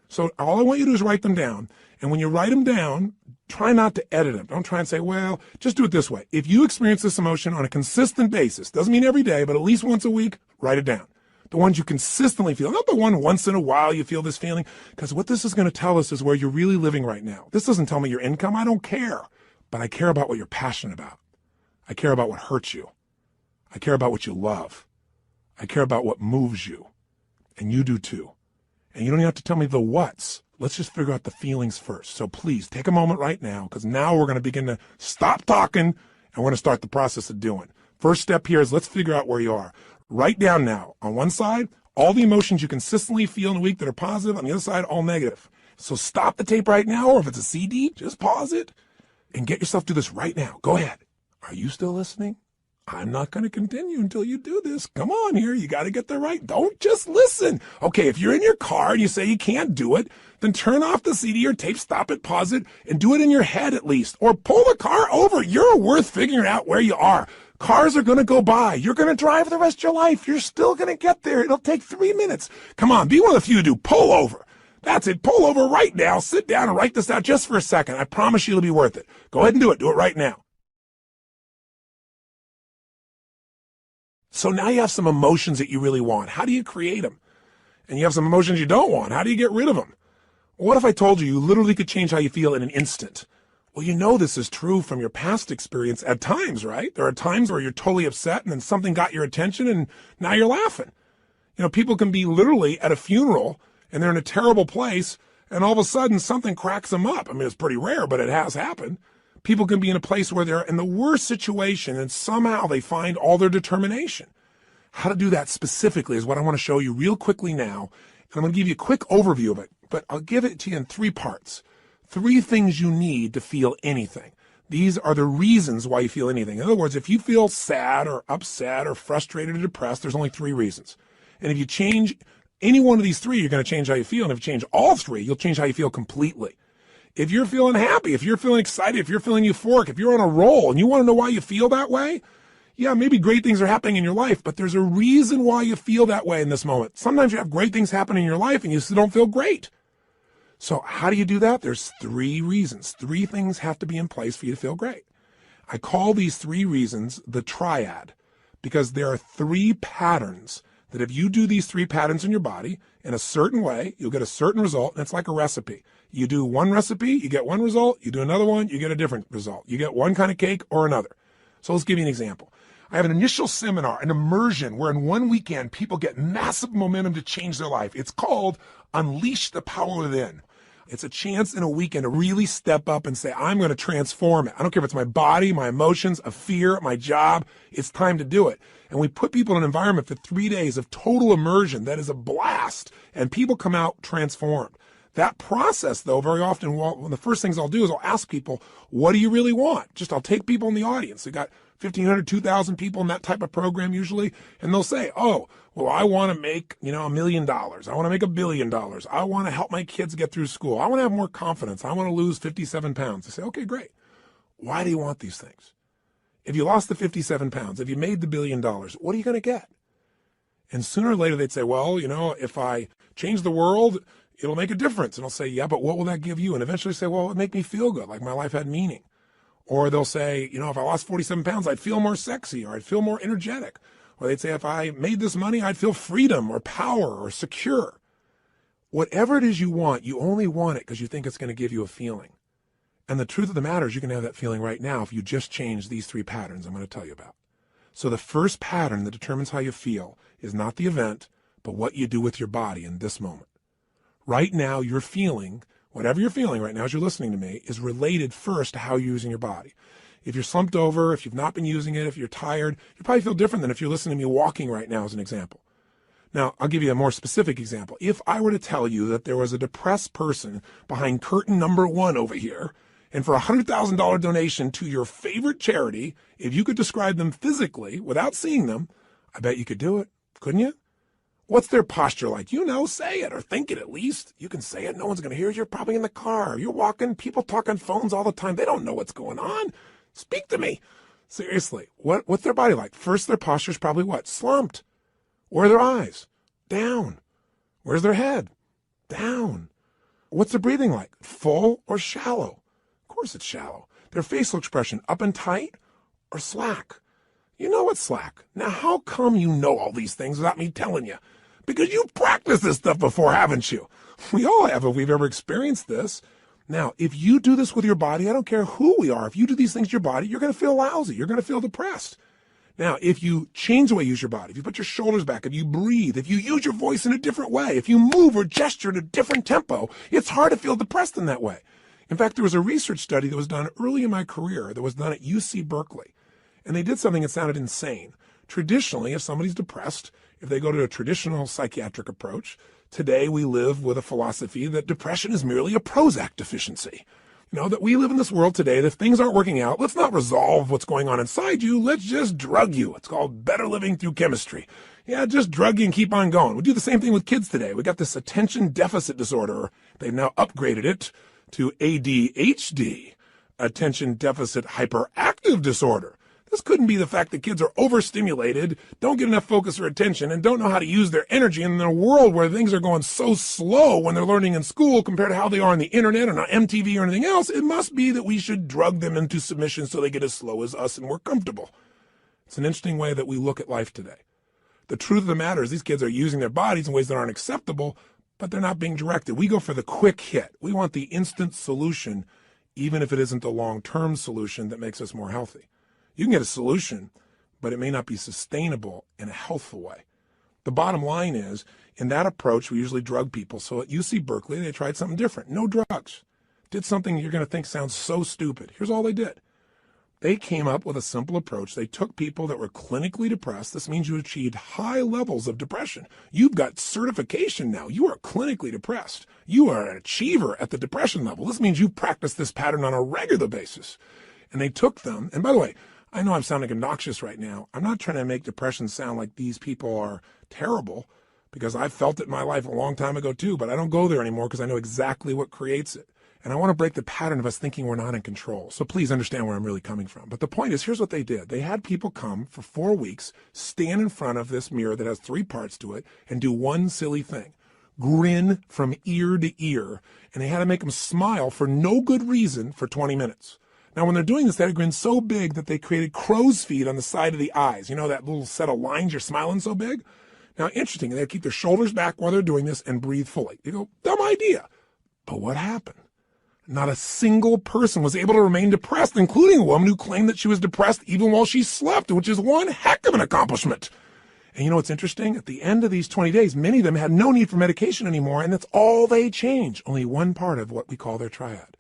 So all I want you to do is write them down. And when you write them down, try not to edit them. Don't try and say, well, just do it this way. If you experience this emotion on a consistent basis, doesn't mean every day, but at least once a week, write it down. The ones you consistently feel, not the one once in a while you feel this feeling, because what this is going to tell us is where you're really living right now. This doesn't tell me your income. I don't care. But I care about what you're passionate about. I care about what hurts you. I care about what you love. I care about what moves you. And you do too. And you don't even have to tell me the what's. Let's just figure out the feelings first. So please take a moment right now, because now we're going to begin to stop talking and we're going to start the process of doing. First step here is let's figure out where you are. Write down now, on one side, all the emotions you consistently feel in a week that are positive. On the other side, all negative. So stop the tape right now, or if it's a CD, just pause it and get yourself to this right now. Go ahead. Are you still listening? I'm not going to continue until you do this. Come on here. You got to get there right. Don't just listen. Okay, if you're in your car and you say you can't do it, then turn off the CD or tape, stop it, pause it, and do it in your head at least. Or pull the car over. You're worth figuring out where you are. Cars are going to go by. You're going to drive the rest of your life. You're still going to get there. It'll take 3 minutes. Come on, be one of the few who do. Pull over. That's it. Pull over right now. Sit down and write this out just for a second. I promise you it'll be worth it. Go ahead and do it. Do it right now. So now you have some emotions that you really want. How do you create them? And you have some emotions you don't want. How do you get rid of them? What if I told you you literally could change how you feel in an instant? Well, you know this is true from your past experience at times, right? There are times where you're totally upset and then something got your attention and now you're laughing. You know, people can be literally at a funeral and they're in a terrible place and all of a sudden something cracks them up. I mean, it's pretty rare, but it has happened. People can be in a place where they're in the worst situation and somehow they find all their determination. How to do that specifically is what I want to show you real quickly now. And I'm going to give you a quick overview of it, but I'll give it to you in 3 parts. 3 things you need to feel anything. These are the reasons why you feel anything. In other words, if you feel sad or upset or frustrated or depressed, there's only 3 reasons. And if you change any one of these 3, you're going to change how you feel. And if you change all 3, you'll change how you feel completely. If you're feeling happy, if you're feeling excited, if you're feeling euphoric, if you're on a roll and you want to know why you feel that way, yeah, maybe great things are happening in your life, but there's a reason why you feel that way in this moment. Sometimes you have great things happen in your life and you still don't feel great. So how do you do that? There's 3 reasons. 3 things have to be in place for you to feel great. I call these 3 reasons the triad because there are 3 patterns that if you do these 3 patterns in your body in a certain way, you'll get a certain result, and it's like a recipe. You do one recipe, you get one result. You do another one, you get a different result. You get one kind of cake or another. So let's give you an example. I have an initial seminar, an immersion, where in one weekend, people get massive momentum to change their life. It's called Unleash the Power Within. It's a chance in a weekend to really step up and say, I'm going to transform it. I don't care if it's my body, my emotions, a fear, my job. It's time to do it. And we put people in an environment for 3 days of total immersion. That is a blast. And people come out transformed. That process, though, very often, one of the first things I'll do is I'll ask people, what do you really want? I'll take people in the audience. We got 1,500, 2,000 people in that type of program usually, and they'll say, oh, well, I want to make, $1 million. I want to make $1 billion. I want to help my kids get through school. I want to have more confidence. I want to lose 57 pounds. I say, okay, great. Why do you want these things? If you lost the 57 pounds, if you made the $1 billion, what are you going to get? And sooner or later they'd say, well, if I change the world, it'll make a difference. And I'll say, yeah, but what will that give you? And eventually say, well, it would make me feel good, like my life had meaning. Or they'll say, if I lost 47 pounds, I'd feel more sexy or I'd feel more energetic. Or they'd say, if I made this money, I'd feel freedom or power or secure. Whatever it is you want, you only want it because you think it's going to give you a feeling. And the truth of the matter is you can have that feeling right now if you just change these 3 patterns I'm going to tell you about. So the first pattern that determines how you feel is not the event, but what you do with your body in this moment. Right now, you're feeling, whatever you're feeling right now as you're listening to me, is related first to how you're using your body. If you're slumped over, if you've not been using it, if you're tired, you probably feel different than if you're listening to me walking right now as an example. Now, I'll give you a more specific example. If I were to tell you that there was a depressed person behind curtain number 1 over here, and for a $100,000 donation to your favorite charity, if you could describe them physically without seeing them, I bet you could do it, couldn't you? What's their posture like? You know, say it or think it at least. You can say it. No one's going to hear it. You're probably in the car. You're walking. People talk on phones all the time. They don't know what's going on. Speak to me. Seriously, what's their body like? First, their posture's probably what? Slumped. Where are their eyes? Down. Where's their head? Down. What's their breathing like? Full or shallow? Of course it's shallow. Their facial expression, up and tight or slack? You know it's slack. Now, how come you know all these things without me telling you? Because you've practiced this stuff before, haven't you? We all have if we've ever experienced this. Now, if you do this with your body, I don't care who we are. If you do these things to your body, you're going to feel lousy. You're going to feel depressed. Now, if you change the way you use your body, if you put your shoulders back, if you breathe, if you use your voice in a different way, if you move or gesture at a different tempo, it's hard to feel depressed in that way. In fact, there was a research study that was done early in my career that was done at UC Berkeley. And they did something that sounded insane. Traditionally, if somebody's depressed, if they go to a traditional psychiatric approach, today we live with a philosophy that depression is merely a Prozac deficiency. You know, that we live in this world today that if things aren't working out, let's not resolve what's going on inside you. Let's just drug you. It's called better living through chemistry. Yeah, just drug you and keep on going. We do the same thing with kids today. We got this attention deficit disorder. They've now upgraded it to ADHD, attention deficit hyperactive disorder. This couldn't be the fact that kids are overstimulated, don't get enough focus or attention, and don't know how to use their energy in a world where things are going so slow when they're learning in school compared to how they are on the internet or on MTV or anything else. It must be that we should drug them into submission so they get as slow as us and we're comfortable. It's an interesting way that we look at life today. The truth of the matter is these kids are using their bodies in ways that aren't acceptable, but they're not being directed. We go for the quick hit. We want the instant solution, even if it isn't a long-term solution that makes us more healthy. You can get a solution, but it may not be sustainable in a healthful way. The bottom line is, in that approach, we usually drug people. So at UC Berkeley, they tried something different. No drugs. Did something you're going to think sounds so stupid. Here's all they did. They came up with a simple approach. They took people that were clinically depressed. This means you achieved high levels of depression. You've got certification now. You are clinically depressed. You are an achiever at the depression level. This means you practice this pattern on a regular basis. And they took them, and by the way, I know I'm sounding obnoxious right now. I'm not trying to make depression sound like these people are terrible, because I've felt it in my life a long time ago too, but I don't go there anymore because I know exactly what creates it. And I want to break the pattern of us thinking we're not in control. So please understand where I'm really coming from. But the point is, here's what they did. They had people come for 4 weeks, stand in front of this mirror that has 3 parts to it, and do one silly thing. Grin from ear to ear. And they had to make them smile for no good reason for 20 minutes. Now, when they're doing this, they had a grin so big that they created crow's feet on the side of the eyes. You know, that little set of lines, you're smiling so big? Now, interesting, they keep their shoulders back while they're doing this and breathe fully. You go, dumb idea. But what happened? Not a single person was able to remain depressed, including a woman who claimed that she was depressed even while she slept, which is one heck of an accomplishment. And you know what's interesting? At the end of these 20 days, many of them had no need for medication anymore, and that's all they changed. Only one part of what we call their triad.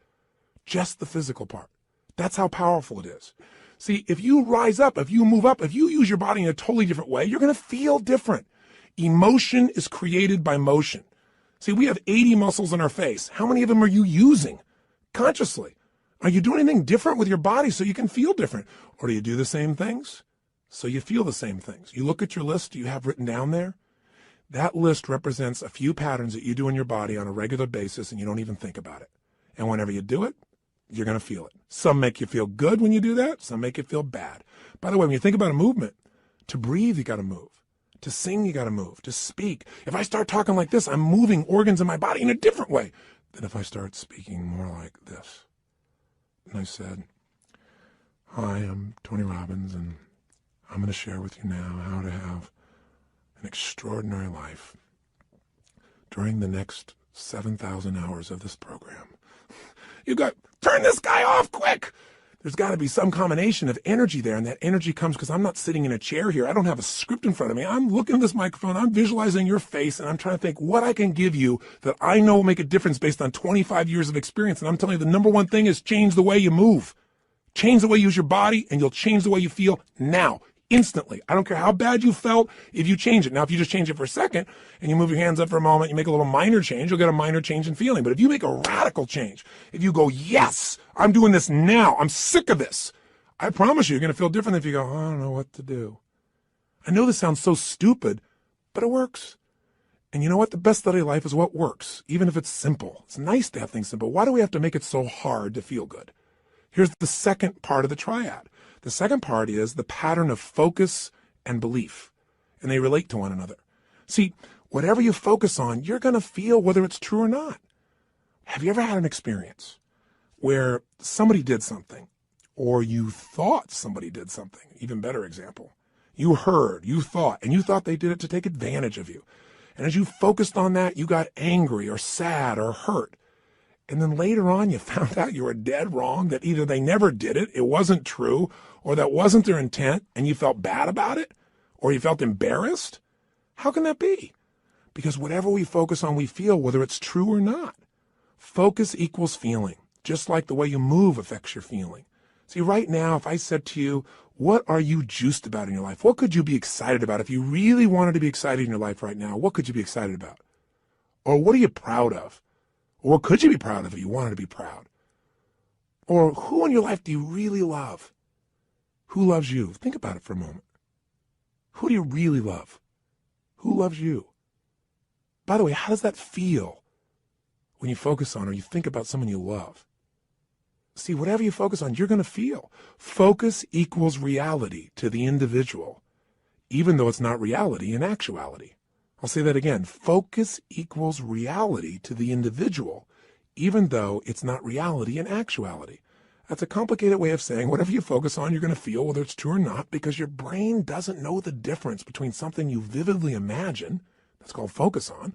Just the physical part. That's how powerful it is. See, if you rise up, if you move up, if you use your body in a totally different way, you're going to feel different. Emotion is created by motion. See, we have 80 muscles in our face. How many of them are you using consciously? Are you doing anything different with your body so you can feel different? Or do you do the same things so you feel the same things? You look at your list you have written down there. That list represents a few patterns that you do in your body on a regular basis and you don't even think about it. And whenever you do it, you're going to feel it. Some make you feel good when you do that. Some make you feel bad. By the way, when you think about a movement, to breathe, you got to move. To sing, you got to move. To speak. If I start talking like this, I'm moving organs in my body in a different way than if I start speaking more like this. And I said, hi, I'm Tony Robbins, and I'm going to share with you now how to have an extraordinary life during the next 7,000 hours of this program. You got, turn this guy off quick. There's got to be some combination of energy there, and that energy comes because I'm not sitting in a chair here. I don't have a script in front of me. I'm looking at this microphone. I'm visualizing your face, and I'm trying to think what I can give you that I know will make a difference based on 25 years of experience. And I'm telling you, the number one thing is change the way you move. Change the way you use your body, and you'll change the way you feel now, instantly. I don't care how bad you felt if you change it. Now, if you just change it for a second and you move your hands up for a moment, you make a little minor change, you'll get a minor change in feeling. But if you make a radical change, if you go, yes, I'm doing this now, I'm sick of this, I promise you're going to feel different than if you go, I don't know what to do. I know this sounds so stupid, but it works. And you know what? The best study of life is what works, even if it's simple. It's nice to have things simple. Why do we have to make it so hard to feel good? Here's the second part of the triad. The second part is the pattern of focus and belief, and they relate to one another. See, whatever you focus on, you're going to feel whether it's true or not. Have you ever had an experience where somebody did something, or you thought somebody did something? Even better example. You heard, you thought, and you thought they did it to take advantage of you. And as you focused on that, you got angry or sad or hurt. And then later on, you found out you were dead wrong, that either they never did it, it wasn't true, or that wasn't their intent, and you felt bad about it, or you felt embarrassed. How can that be? Because whatever we focus on, we feel, whether it's true or not. Focus equals feeling, just like the way you move affects your feeling. See, right now, if I said to you, what are you juiced about in your life? What could you be excited about? If you really wanted to be excited in your life right now, what could you be excited about? Or what are you proud of? Or what could you be proud of if you wanted to be proud? Or who in your life do you really love? Who loves you? Think about it for a moment. Who do you really love? Who loves you? By the way, how does that feel when you focus on or you think about someone you love? See, whatever you focus on, you're going to feel. Focus equals reality to the individual, even though it's not reality in actuality. I'll say that again. Focus equals reality to the individual, even though it's not reality in actuality. That's a complicated way of saying whatever you focus on, you're going to feel, whether it's true or not, because your brain doesn't know the difference between something you vividly imagine, that's called focus on,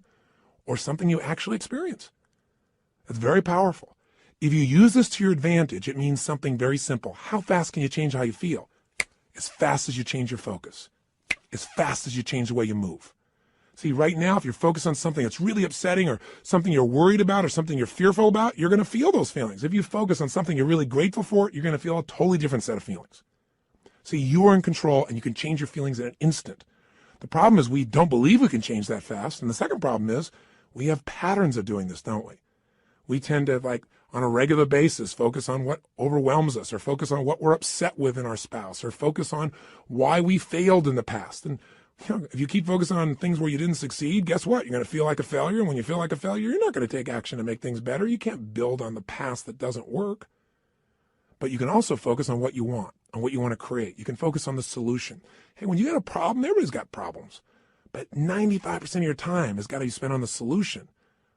or something you actually experience. It's very powerful. If you use this to your advantage, it means something very simple. How fast can you change how you feel? As fast as you change your focus. As fast as you change the way you move. See, right now, if you're focused on something that's really upsetting or something you're worried about or something you're fearful about, you're going to feel those feelings. If you focus on something you're really grateful for, you're going to feel a totally different set of feelings. See, you are in control and you can change your feelings in an instant. The problem is we don't believe we can change that fast. And the second problem is we have patterns of doing this, don't we? We tend to, like, on a regular basis, focus on what overwhelms us or focus on what we're upset with in our spouse or focus on why we failed in the past. And if you keep focusing on things where you didn't succeed, guess what? You're going to feel like a failure. And when you feel like a failure, you're not going to take action to make things better. You can't build on the past that doesn't work. But you can also focus on what you want, on what you want to create. You can focus on the solution. Hey, when you got a problem, everybody's got problems. But 95% of your time has got to be spent on the solution.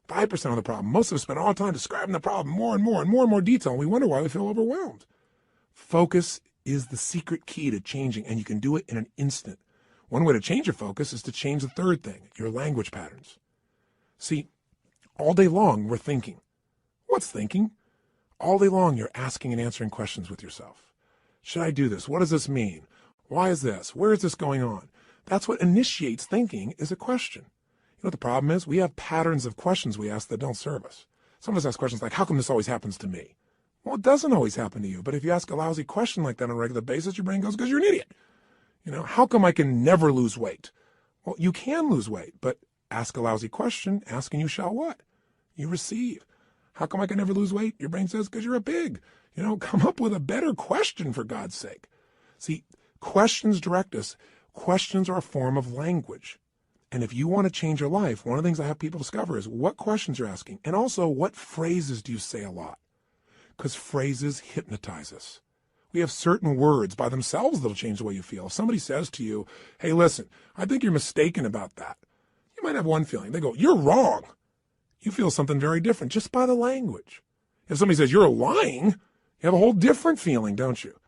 5% on the problem. Most of us spend all the time describing the problem more and more detail. And we wonder why we feel overwhelmed. Focus is the secret key to changing, and you can do it in an instant. One way to change your focus is to change the third thing, your language patterns. See, all day long we're thinking. What's thinking? All day long you're asking and answering questions with yourself. Should I do this? What does this mean? Why is this? Where is this going on? That's what initiates thinking, is a question. You know what the problem is? We have patterns of questions we ask that don't serve us. Some of us ask questions like, how come this always happens to me? Well, it doesn't always happen to you. But if you ask a lousy question like that on a regular basis, your brain goes, because you're an idiot. You know, how come I can never lose weight? Well, you can lose weight, but ask a lousy question, ask and you shall what? You receive. How come I can never lose weight? Your brain says, because you're a pig. You know, come up with a better question, for God's sake. See, questions direct us. Questions are a form of language. And if you want to change your life, one of the things I have people discover is what questions you're asking. And also, what phrases do you say a lot? Because phrases hypnotize us. We have certain words by themselves that'll change the way you feel. If somebody says to you, hey, listen, I think you're mistaken about that. You might have one feeling. They go, you're wrong. You feel something very different just by the language. If somebody says you're lying, you have a whole different feeling, don't you?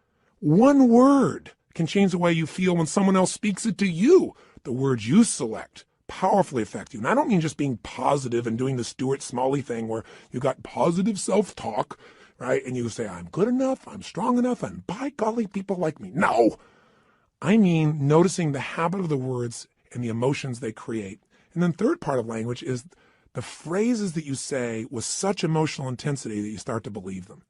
One word can change the way you feel when someone else speaks it to you. The words you select powerfully affect you. And I don't mean just being positive and doing the Stuart Smalley thing where you got positive self-talk right? And you say, I'm good enough, I'm strong enough, and by golly, people like me. No, I mean noticing the habit of the words and the emotions they create. And then third part of language is the phrases that you say with such emotional intensity that you start to believe them.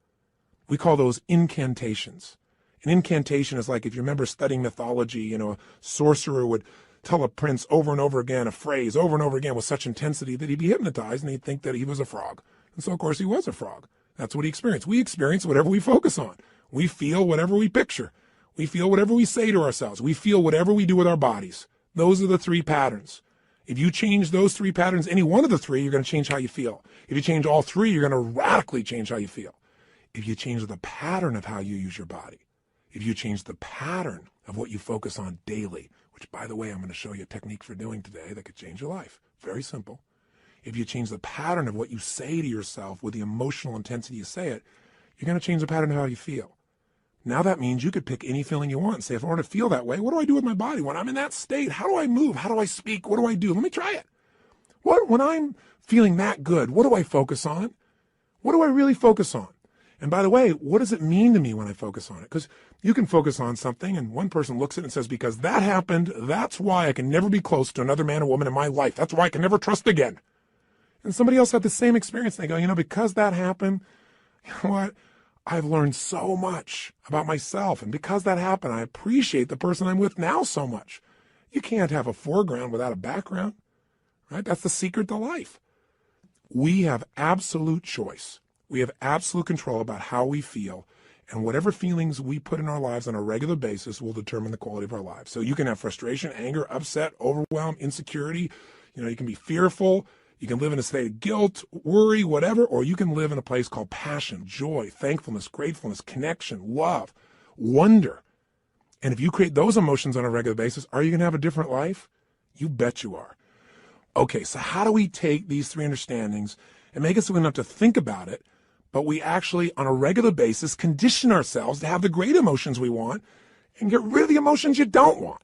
We call those incantations. An incantation is like, if you remember studying mythology, a sorcerer would tell a prince over and over again a phrase over and over again with such intensity that he'd be hypnotized and he'd think that he was a frog. And so, of course, he was a frog. That's what he experienced. We experience whatever we focus on. We feel whatever we picture. We feel whatever we say to ourselves. We feel whatever we do with our bodies. Those are the three patterns. If you change those three patterns, any one of the three, you're going to change how you feel. If you change all three, you're going to radically change how you feel. If you change the pattern of how you use your body, if you change the pattern of what you focus on daily, which, by the way, I'm going to show you a technique for doing today that could change your life. Very simple. If you change the pattern of what you say to yourself with the emotional intensity you say it, you're going to change the pattern of how you feel. Now that means you could pick any feeling you want and say, if I want to feel that way, what do I do with my body? When I'm in that state, how do I move? How do I speak? What do I do? Let me try it. When I'm feeling that good, what do I focus on? What do I really focus on? And by the way, what does it mean to me when I focus on it? Because you can focus on something and one person looks at it and says, because that happened, that's why I can never be close to another man or woman in my life. That's why I can never trust again. And somebody else had the same experience. And they go, because that happened, you know what? I've learned so much about myself. And because that happened, I appreciate the person I'm with now so much. You can't have a foreground without a background, right? That's the secret to life. We have absolute choice. We have absolute control about how we feel, and whatever feelings we put in our lives on a regular basis will determine the quality of our lives. So you can have frustration, anger, upset, overwhelm, insecurity. You can be fearful. You can live in a state of guilt, worry, whatever, or you can live in a place called passion, joy, thankfulness, gratefulness, connection, love, wonder. And if you create those emotions on a regular basis, are you going to have a different life? You bet you are. Okay, so how do we take these three understandings and make it so we don't have to think about it, but we actually, on a regular basis, condition ourselves to have the great emotions we want and get rid of the emotions you don't want?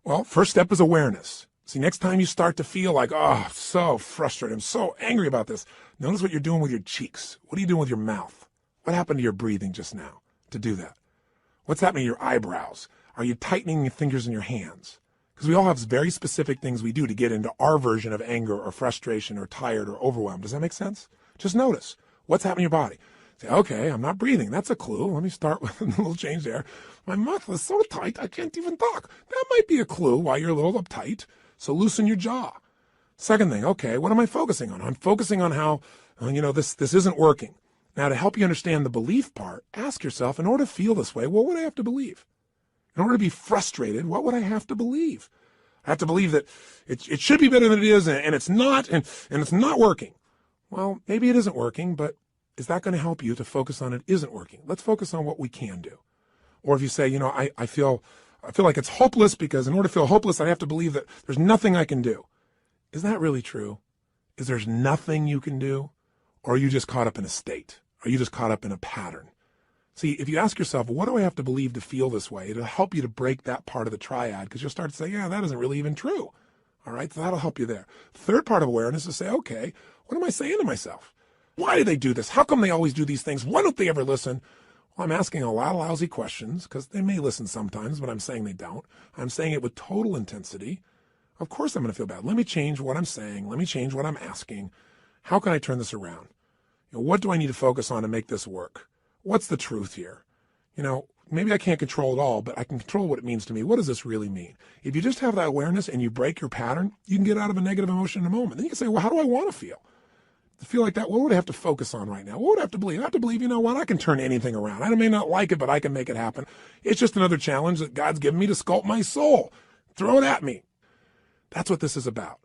Well, first step is awareness. See, next time you start to feel like, oh, so frustrated, I'm so angry about this, notice what you're doing with your cheeks. What are you doing with your mouth? What happened to your breathing just now to do that? What's happening to your eyebrows? Are you tightening your fingers in your hands? Because we all have very specific things we do to get into our version of anger or frustration or tired or overwhelmed. Does that make sense? Just notice what's happening in your body. Say, okay, I'm not breathing. That's a clue. Let me start with a little change there. My mouth is so tight, I can't even talk. That might be a clue why you're a little uptight. So loosen your jaw. Second thing, okay, what am I focusing on? I'm focusing on how, this isn't working. Now, to help you understand the belief part, ask yourself, in order to feel this way, what would I have to believe? In order to be frustrated, what would I have to believe? I have to believe that it should be better than it is, and it's not, and it's not working. Well, maybe it isn't working, but is that going to help you to focus on it isn't working? Let's focus on what we can do. Or if you say, I feel like it's hopeless because in order to feel hopeless, I have to believe that there's nothing I can do. Is that really true? Is there's nothing you can do? Or are you just caught up in a state? Are you just caught up in a pattern? See, if you ask yourself, what do I have to believe to feel this way? It'll help you to break that part of the triad because you'll start to say, yeah, that isn't really even true. All right, so that'll help you there. Third part of awareness is to say, okay, what am I saying to myself? Why do they do this? How come they always do these things? Why don't they ever listen? Well, I'm asking a lot of lousy questions because they may listen sometimes, but I'm saying they don't. I'm saying it with total intensity. Of course I'm going to feel bad. Let me change what I'm saying. Let me change what I'm asking. How can I turn this around? What do I need to focus on to make this work? What's the truth here? Maybe I can't control it all, but I can control what it means to me. What does this really mean? If you just have that awareness and you break your pattern, you can get out of a negative emotion in a moment. Then you can say, well, how do I want to feel? To feel like that, what would I have to focus on right now? What would I have to believe? I have to believe, I can turn anything around. I may not like it, but I can make it happen. It's just another challenge that God's given me to sculpt my soul. Throw it at me. That's what this is about.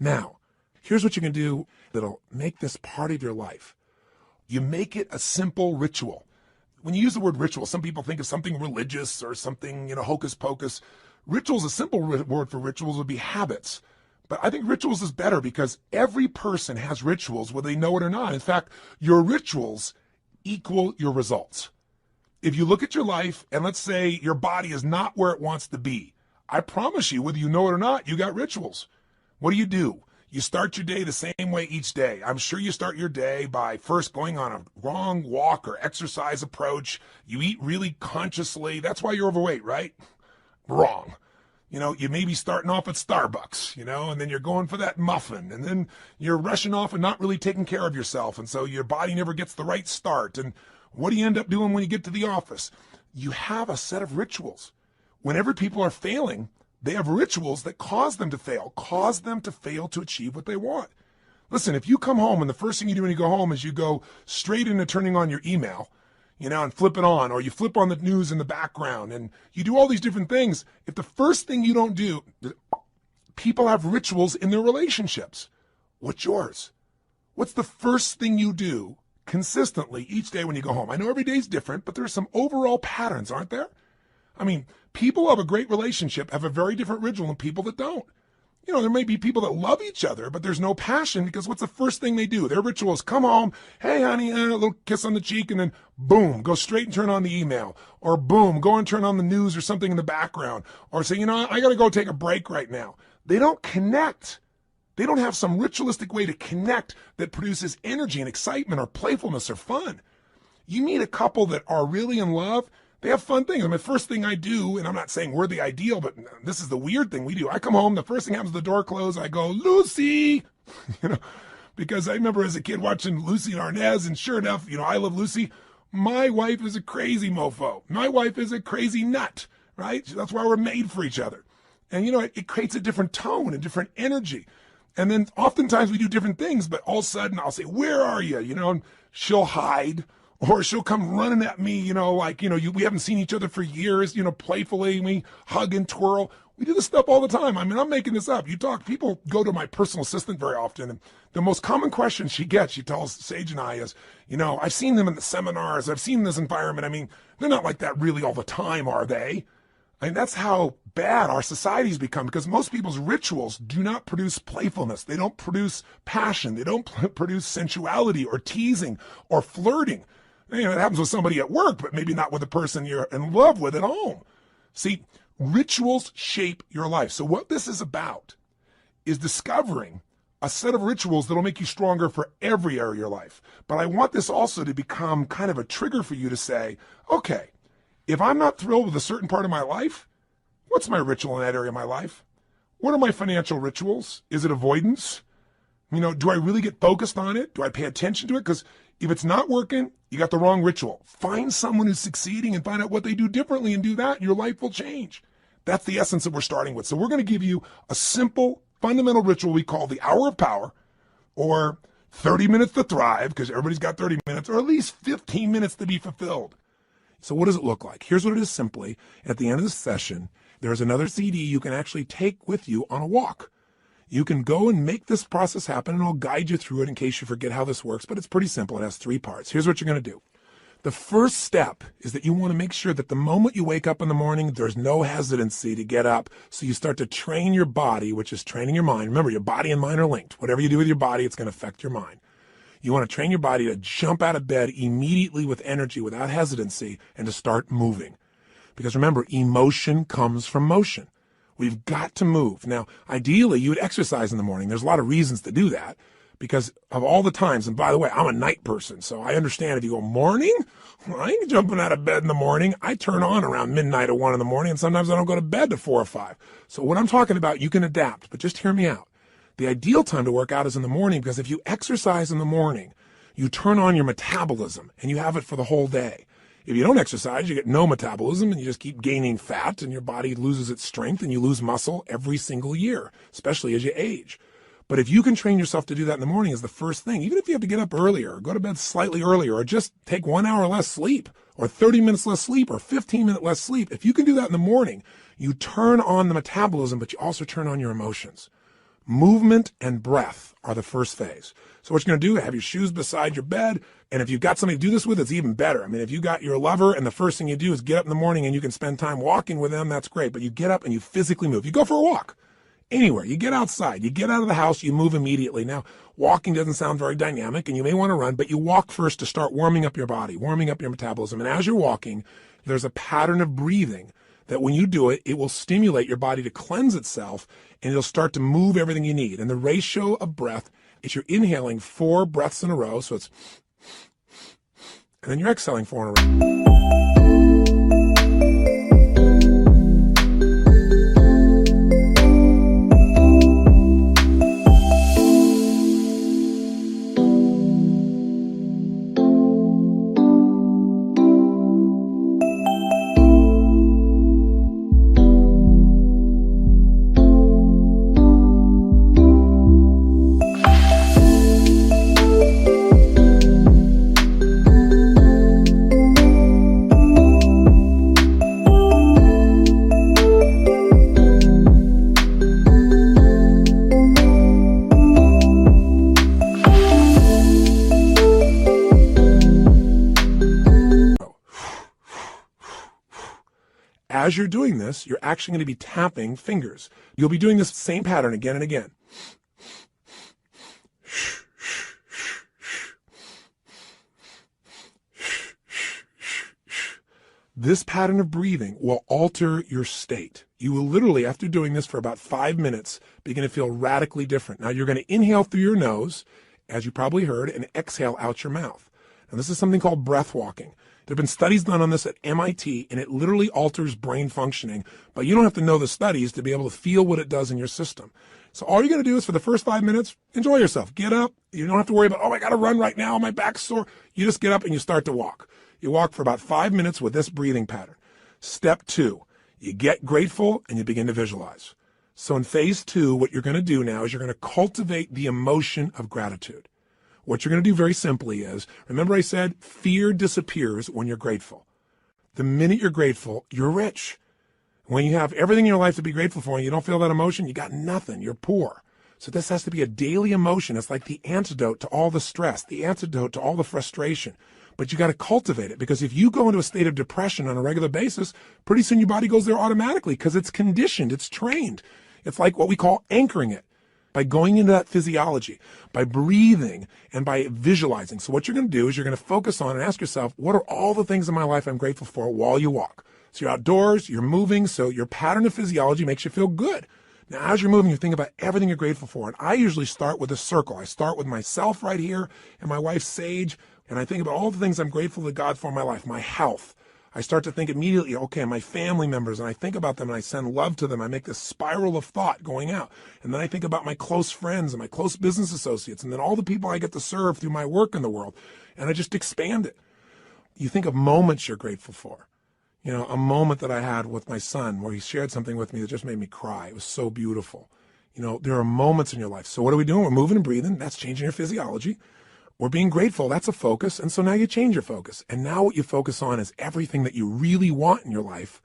Now, here's what you can do that'll make this part of your life. You make it a simple ritual. When you use the word ritual, some people think of something religious or something, hocus pocus. Rituals, a simple word for rituals would be habits. But I think rituals is better because every person has rituals whether they know it or not. In fact, your rituals equal your results. If you look at your life and let's say your body is not where it wants to be, I promise you, whether you know it or not, you got rituals. What do? You start your day the same way each day. I'm sure you start your day by first going on a wrong walk or exercise approach. You eat really consciously. That's why you're overweight, right? Wrong. You may be starting off at Starbucks, and then you're going for that muffin, and then you're rushing off and not really taking care of yourself. And so your body never gets the right start. And what do you end up doing when you get to the office? You have a set of rituals. Whenever people are failing, they have rituals that cause them to fail to achieve what they want. Listen, if you come home and the first thing you do when you go home is you go straight into turning on your email, and flip it on, or you flip on the news in the background, and you do all these different things. If the first thing you don't do, people have rituals in their relationships. What's yours? What's the first thing you do consistently each day when you go home? I know every day's different, but there's some overall patterns, aren't there? I mean, people who have a great relationship have a very different ritual than people that don't. There may be people that love each other, but there's no passion because what's the first thing they do? Their ritual is come home, hey, honey, a little kiss on the cheek, and then boom, go straight and turn on the email. Or boom, go and turn on the news or something in the background. Or say, I got to go take a break right now. They don't connect. They don't have some ritualistic way to connect that produces energy and excitement or playfulness or fun. You meet a couple that are really in love, they have fun things. The first thing I do, and I'm not saying we're the ideal, but this is the weird thing we do. I come home, the first thing happens, the door closed, I go, Lucy, because I remember as a kid watching Lucy and Arnaz, and sure enough, I love Lucy. My wife is a crazy mofo. My wife is a crazy nut, right? That's why we're made for each other. And, it creates a different tone, a different energy. And then oftentimes we do different things, but all of a sudden I'll say, where are you? And she'll hide. Or she'll come running at me, we haven't seen each other for years, playfully, we hug and twirl. We do this stuff all the time. I'm making this up. People go to my personal assistant very often, and the most common question she gets, she tells Sage and I is, I've seen them in the seminars, I've seen this environment. They're not like that really all the time, are they? That's how bad our society's become, because most people's rituals do not produce playfulness. They don't produce passion. They don't produce sensuality or teasing or flirting. It happens with somebody at work, but maybe not with the person you're in love with at home. See, rituals shape your life. So what this is about is discovering a set of rituals that'll make you stronger for every area of your life. But I want this also to become kind of a trigger for you to say, okay, if I'm not thrilled with a certain part of my life, what's my ritual in that area of my life? What are my financial rituals? Is it avoidance? Do I really get focused on it? Do I pay attention to it? Because if it's not working, you got the wrong ritual. Find someone who's succeeding and find out what they do differently and do that, and your life will change. That's the essence that we're starting with. So we're going to give you a simple, fundamental ritual we call the hour of power, or 30 minutes to thrive, because everybody's got 30 minutes, or at least 15 minutes to be fulfilled. So what does it look like? Here's what it is simply. At the end of the session, there's another CD you can actually take with you on a walk. You can go and make this process happen, and I'll guide you through it in case you forget how this works, but it's pretty simple. It has 3 parts. Here's what you're going to do. The first step is that you want to make sure that the moment you wake up in the morning, there's no hesitancy to get up. So you start to train your body, which is training your mind. Remember, your body and mind are linked. Whatever you do with your body, it's going to affect your mind. You want to train your body to jump out of bed immediately with energy, without hesitancy, and to start moving. Because remember, emotion comes from motion. We've got to move. Now, ideally, you would exercise in the morning. There's a lot of reasons to do that because of all the times. And by the way, I'm a night person, so I understand if you go morning, I ain't jumping out of bed in the morning. I turn on around midnight or 1 in the morning, and sometimes I don't go to bed to 4 or 5. So what I'm talking about, you can adapt, but just hear me out. The ideal time to work out is in the morning, because if you exercise in the morning, you turn on your metabolism and you have it for the whole day. If you don't exercise, you get no metabolism and you just keep gaining fat, and your body loses its strength and you lose muscle every single year, especially as you age. But if you can train yourself to do that in the morning as the first thing, even if you have to get up earlier, or go to bed slightly earlier, or just take 1 hour less sleep, or 30 minutes less sleep, or 15 minutes less sleep, if you can do that in the morning, you turn on the metabolism, but you also turn on your emotions. Movement and breath are the first phase. So what you're going to do, have your shoes beside your bed. And if you've got somebody to do this with, it's even better. I mean, if you got your lover and the first thing you do is get up in the morning and you can spend time walking with them, that's great. But you get up and you physically move. You go for a walk anywhere. You get outside. You get out of the house. You move immediately. Now, walking doesn't sound very dynamic and you may want to run, but you walk first to start warming up your body, warming up your metabolism. And as you're walking, there's a pattern of breathing that when you do it, it will stimulate your body to cleanse itself, and it'll start to move everything you need. And the ratio of breath is you're inhaling 4 breaths in a row, so it's, and then you're exhaling 4 in a row. As you're doing this, you're actually going to be tapping fingers. You'll be doing this same pattern again and again. This pattern of breathing will alter your state. You will literally, after doing this for about 5 minutes, begin to feel radically different. Now, you're going to inhale through your nose, as you probably heard, and exhale out your mouth. And this is something called breath walking. There have been studies done on this at MIT, and it literally alters brain functioning, but you don't have to know the studies to be able to feel what it does in your system. So all you're going to do is for the first 5 minutes, enjoy yourself. Get up. You don't have to worry about, oh, I got to run right now. My back's sore. You just get up and you start to walk. You walk for about 5 minutes with this breathing pattern. Step 2, you get grateful and you begin to visualize. So in phase 2, what you're going to do now is you're going to cultivate the emotion of gratitude. What you're going to do very simply is, remember I said fear disappears when you're grateful. The minute you're grateful, you're rich. When you have everything in your life to be grateful for and you don't feel that emotion, you got nothing. You're poor. So this has to be a daily emotion. It's like the antidote to all the stress, the antidote to all the frustration. But you got to cultivate it, because if you go into a state of depression on a regular basis, pretty soon your body goes there automatically because it's conditioned, it's trained. It's like what we call anchoring it. By going into that physiology, by breathing, and by visualizing. So what you're going to do is you're going to focus on and ask yourself, what are all the things in my life I'm grateful for while you walk? So you're outdoors, you're moving, so your pattern of physiology makes you feel good. Now, as you're moving, you think about everything you're grateful for. And I usually start with a circle. I start with myself right here and my wife, Sage, and I think about all the things I'm grateful to God for in my life, my health. I start to think immediately, okay, my family members, and I think about them and I send love to them. I make this spiral of thought going out. And then I think about my close friends and my close business associates, and then all the people I get to serve through my work in the world. And I just expand it. You think of moments you're grateful for. You know, a moment that I had with my son where he shared something with me that just made me cry. It was so beautiful. You know, there are moments in your life. So what are we doing? We're moving and breathing. That's changing your physiology. We're being grateful. That's a focus. And so now you change your focus. And now what you focus on is everything that you really want in your life,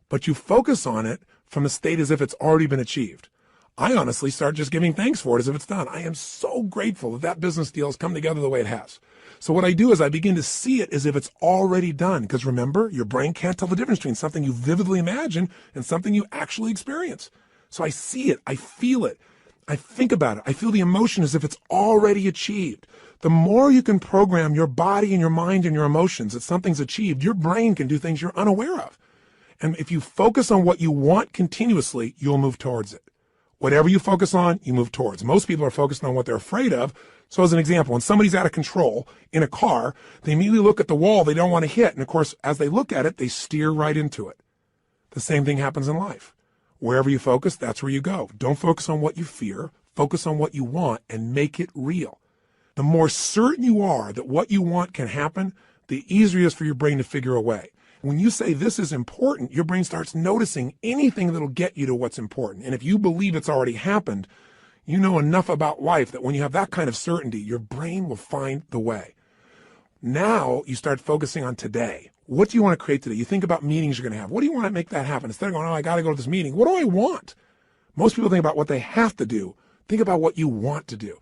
but you focus on it from the state as if it's already been achieved. I honestly start just giving thanks for it as if it's done. I am so grateful that that business deal has come together the way it has. So what I do is I begin to see it as if it's already done. Because remember, your brain can't tell the difference between something you vividly imagine and something you actually experience. So I see it. I feel it. I think about it. I feel the emotion as if it's already achieved. The more you can program your body and your mind and your emotions that something's achieved, your brain can do things you're unaware of. And if you focus on what you want continuously, you'll move towards it. Whatever you focus on, you move towards. Most people are focused on what they're afraid of. So as an example, when somebody's out of control in a car, they immediately look at the wall they don't want to hit. And of course, as they look at it, they steer right into it. The same thing happens in life. Wherever you focus, that's where you go. Don't focus on what you fear. Focus on what you want and make it real. The more certain you are that what you want can happen, the easier it is for your brain to figure a way. When you say this is important, your brain starts noticing anything that'll get you to what's important. And if you believe it's already happened, you know enough about life that when you have that kind of certainty, your brain will find the way. Now you start focusing on today. What do you want to create today? You think about meetings you're going to have. What do you want to make that happen? Instead of going, oh, I got to go to this meeting. What do I want? Most people think about what they have to do. Think about what you want to do.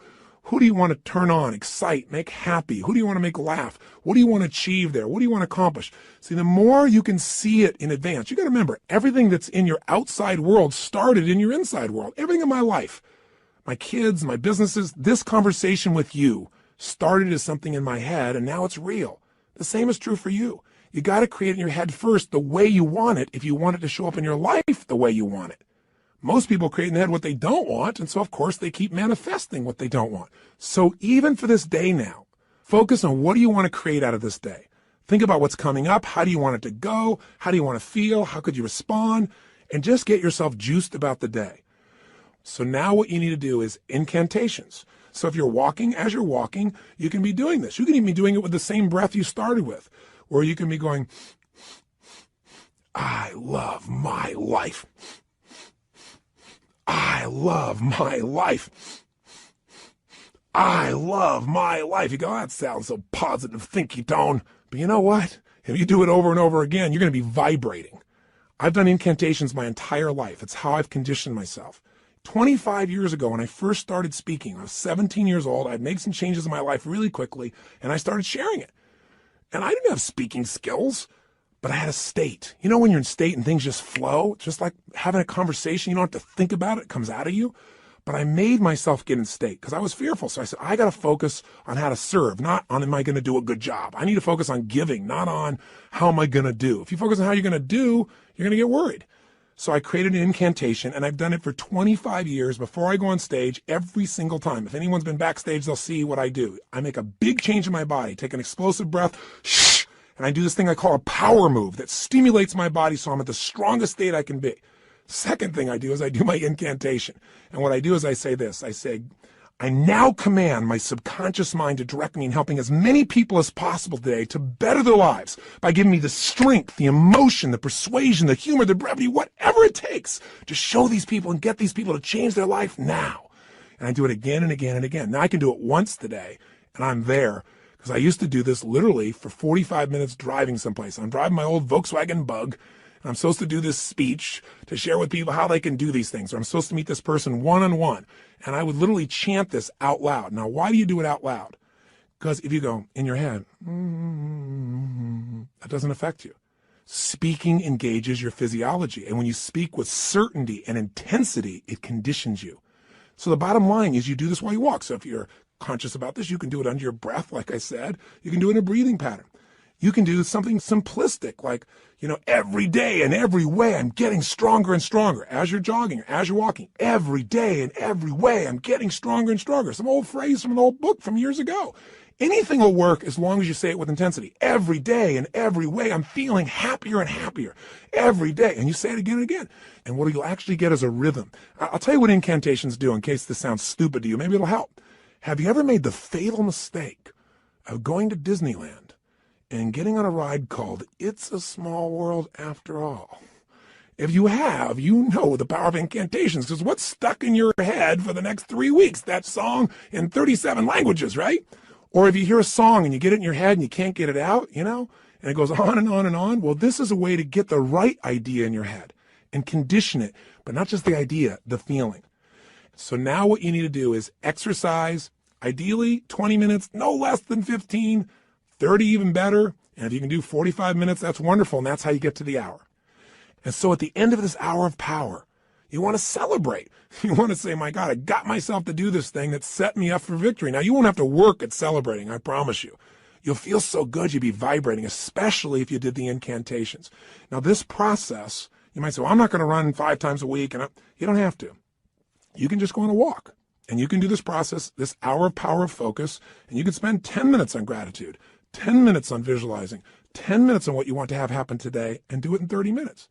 Who do you want to turn on, excite, make happy? Who do you want to make laugh? What do you want to achieve there? What do you want to accomplish? See, the more you can see it in advance, you got to remember, everything that's in your outside world started in your inside world. Everything in my life, my kids, my businesses, this conversation with you started as something in my head, and now it's real. The same is true for you. You got to create it in your head first the way you want it if you want it to show up in your life the way you want it. Most people create in their head what they don't want, and so of course they keep manifesting what they don't want. So even for this day now, focus on what do you want to create out of this day. Think about what's coming up. How do you want it to go? How do you want to feel? How could you respond? And just get yourself juiced about the day. So now what you need to do is incantations. So if you're walking, as you're walking, you can be doing this. You can even be doing it with the same breath you started with. Or you can be going, I love my life. I love my life. I love my life. You go, that sounds so positive, thinky tone. But you know what? If you do it over and over again, you're going to be vibrating. I've done incantations my entire life. It's how I've conditioned myself. 25 years ago, when I first started speaking, I was 17 years old. I'd made some changes in my life really quickly, and I started sharing it. And I didn't have speaking skills, but I had a state. You know when you're in state and things just flow? It's just like having a conversation. You don't have to think about it. It comes out of you. But I made myself get in state because I was fearful. So I said, I got to focus on how to serve, not on am I going to do a good job. I need to focus on giving, not on how am I going to do. If you focus on how you're going to do, you're going to get worried. So I created an incantation, and I've done it for 25 years before I go on stage every single time. If anyone's been backstage, they'll see what I do. I make a big change in my body, take an explosive breath, shh, and I do this thing I call a power move that stimulates my body so I'm at the strongest state I can be. Second thing I do is I do my incantation. And what I do is I say this. I say, I now command my subconscious mind to direct me in helping as many people as possible today to better their lives by giving me the strength, the emotion, the persuasion, the humor, the brevity, whatever it takes to show these people and get these people to change their life now. And I do it again and again and again. Now I can do it once today, and I'm there because I used to do this literally for 45 minutes driving someplace. I'm driving my old Volkswagen Bug. I'm supposed to do this speech to share with people how they can do these things. Or I'm supposed to meet this person one-on-one. And I would literally chant this out loud. Now, why do you do it out loud? Because if you go in your head, that doesn't affect you. Speaking engages your physiology. And when you speak with certainty and intensity, it conditions you. So the bottom line is you do this while you walk. So if you're conscious about this, you can do it under your breath, like I said. You can do it in a breathing pattern. You can do something simplistic like, every day and every way I'm getting stronger and stronger. As you're jogging, as you're walking, every day and every way I'm getting stronger and stronger. Some old phrase from an old book from years ago. Anything will work as long as you say it with intensity. Every day and every way I'm feeling happier and happier. Every day. And you say it again and again. And what you'll actually get is a rhythm. I'll tell you what incantations do in case this sounds stupid to you. Maybe it'll help. Have you ever made the fatal mistake of going to Disneyland and getting on a ride called It's a Small World After All? If you have, you know the power of incantations, because what's stuck in your head for the next 3 weeks? That song in 37 languages, right? Or if you hear a song and you get it in your head and you can't get it out, and it goes on and on and on. Well, this is a way to get the right idea in your head and condition it, but not just the idea, the feeling. So now what you need to do is exercise, ideally 20 minutes, no less than 15, 30 even better. And if you can do 45 minutes, that's wonderful. And that's how you get to the hour. And so at the end of this hour of power, you want to celebrate. You want to say, my God, I got myself to do this thing that set me up for victory. Now, you won't have to work at celebrating, I promise you. You'll feel so good, you'll be vibrating, especially if you did the incantations. Now, this process, you might say, well, I'm not going to run 5 times a week. And you don't have to. You can just go on a walk. And you can do this process, this hour of power of focus, and you can spend 10 minutes on gratitude, 10 minutes on visualizing, 10 minutes on what you want to have happen today, and do it in 30 minutes.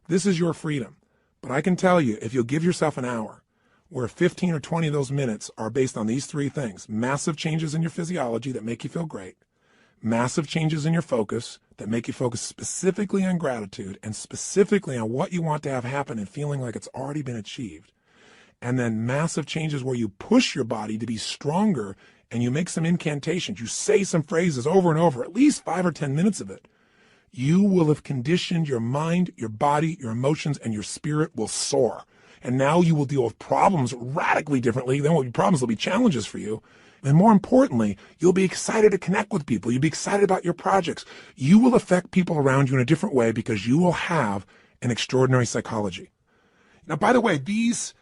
This is your freedom. But I can tell you, if you'll give yourself an hour, where 15 or 20 of those minutes are based on these 3 things: massive changes in your physiology that make you feel great, massive changes in your focus that make you focus specifically on gratitude and specifically on what you want to have happen and feeling like it's already been achieved, and then massive changes where you push your body to be stronger and you make some incantations, you say some phrases over and over, at least 5 or 10 minutes of it, you will have conditioned your mind, your body, your emotions, and your spirit will soar. And now you will deal with problems radically differently. There won't be problems, there'll be challenges for you. And more importantly, you'll be excited to connect with people. You'll be excited about your projects. You will affect people around you in a different way because you will have an extraordinary psychology. Now, by the way, these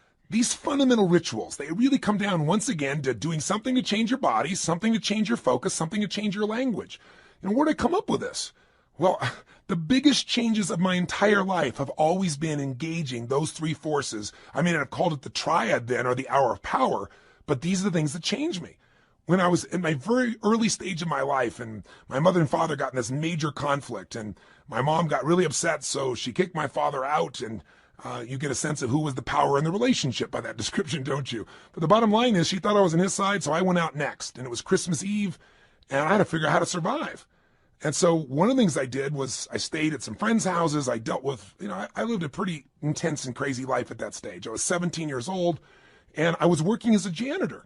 fundamental rituals, they really come down once again to doing something to change your body, something to change your focus, something to change your language. And where did I come up with this? Well, the biggest changes of my entire life have always been engaging those three forces. I mean, I've called it the triad then, or the hour of power, but these are the things that changed me. When I was in my very early stage of my life, and my mother and father got in this major conflict, and my mom got really upset, so she kicked my father out, and you get a sense of who was the power in the relationship by that description, don't you? But the bottom line is she thought I was on his side, so I went out next, and it was Christmas Eve, and I had to figure out how to survive. And so one of the things I did was I stayed at some friends' houses. I dealt with, I lived a pretty intense and crazy life at that stage. I was 17 years old, and I was working as a janitor.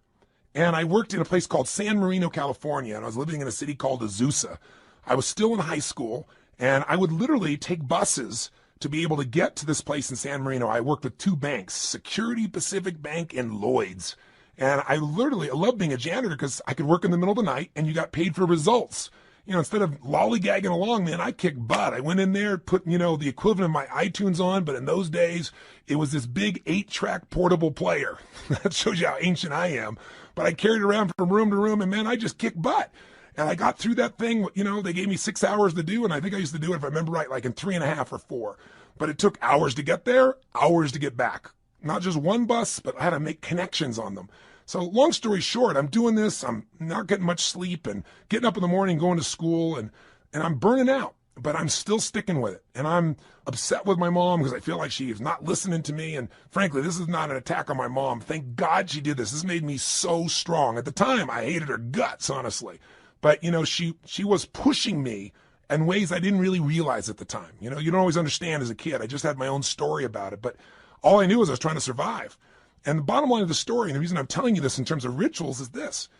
And I worked in a place called San Marino, California, and I was living in a city called Azusa. I was still in high school, and I would literally take buses to be able to get to this place in San Marino. I worked with two banks, Security Pacific Bank and Lloyd's. And I loved being a janitor because I could work in the middle of the night, and you got paid for results. Instead of lollygagging along, man, I kicked butt. I went in there, put, the equivalent of my iTunes on, but in those days, it was this big 8-track portable player. That shows you how ancient I am. But I carried it around from room to room, and man, I just kicked butt. And I got through that thing, they gave me 6 hours to do, and I think I used to do it, if I remember right, like in 3.5 or 4. But it took hours to get there, hours to get back. Not just one bus, but I had to make connections on them. So long story short, I'm doing this, I'm not getting much sleep and getting up in the morning, going to school, and I'm burning out, but I'm still sticking with it. And I'm upset with my mom because I feel like she is not listening to me. And frankly, this is not an attack on my mom. Thank God she did this. This made me so strong. At the time, I hated her guts, honestly. But, she was pushing me in ways I didn't really realize at the time. You don't always understand as a kid. I just had my own story about it. But all I knew was I was trying to survive. And the bottom line of the story, and the reason I'm telling you this in terms of rituals, is this.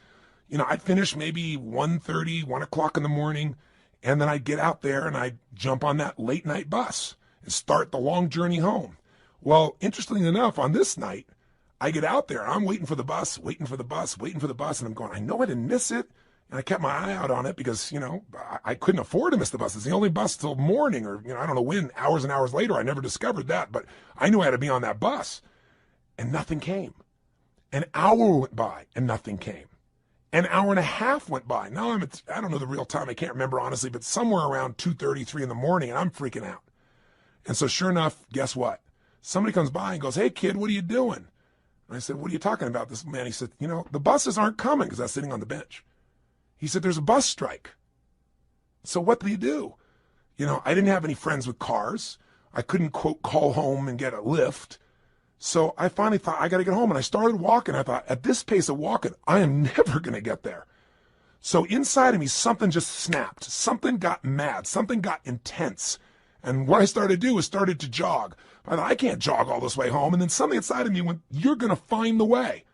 I'd finish maybe 1:30, 1 o'clock in the morning, and then I'd get out there and I'd jump on that late night bus and start the long journey home. Well, interestingly enough, on this night, I get out there, I'm waiting for the bus, and I'm going, I know I didn't miss it. And I kept my eye out on it because, I couldn't afford to miss the bus. It's the only bus till morning, or, I don't know when, hours and hours later. I never discovered that, but I knew I had to be on that bus. And nothing came. An hour went by and nothing came. An hour and a half went by. Now I don't know the real time. I can't remember honestly, but somewhere around 2:30, 3 in the morning, and I'm freaking out. And so sure enough, guess what? Somebody comes by and goes, "Hey kid, what are you doing?" And I said, "What are you talking about?" This man, he said, "The buses aren't coming," because I was sitting on the bench. He said, "There's a bus strike." So what do you do? I didn't have any friends with cars. I couldn't, quote, call home and get a lift. So I finally thought, I got to get home. And I started walking. I thought, at this pace of walking, I am never going to get there. So inside of me, something just snapped. Something got mad. Something got intense. And what I started to do was started to jog. I thought, I can't jog all this way home. And then something inside of me went, you're going to find the way.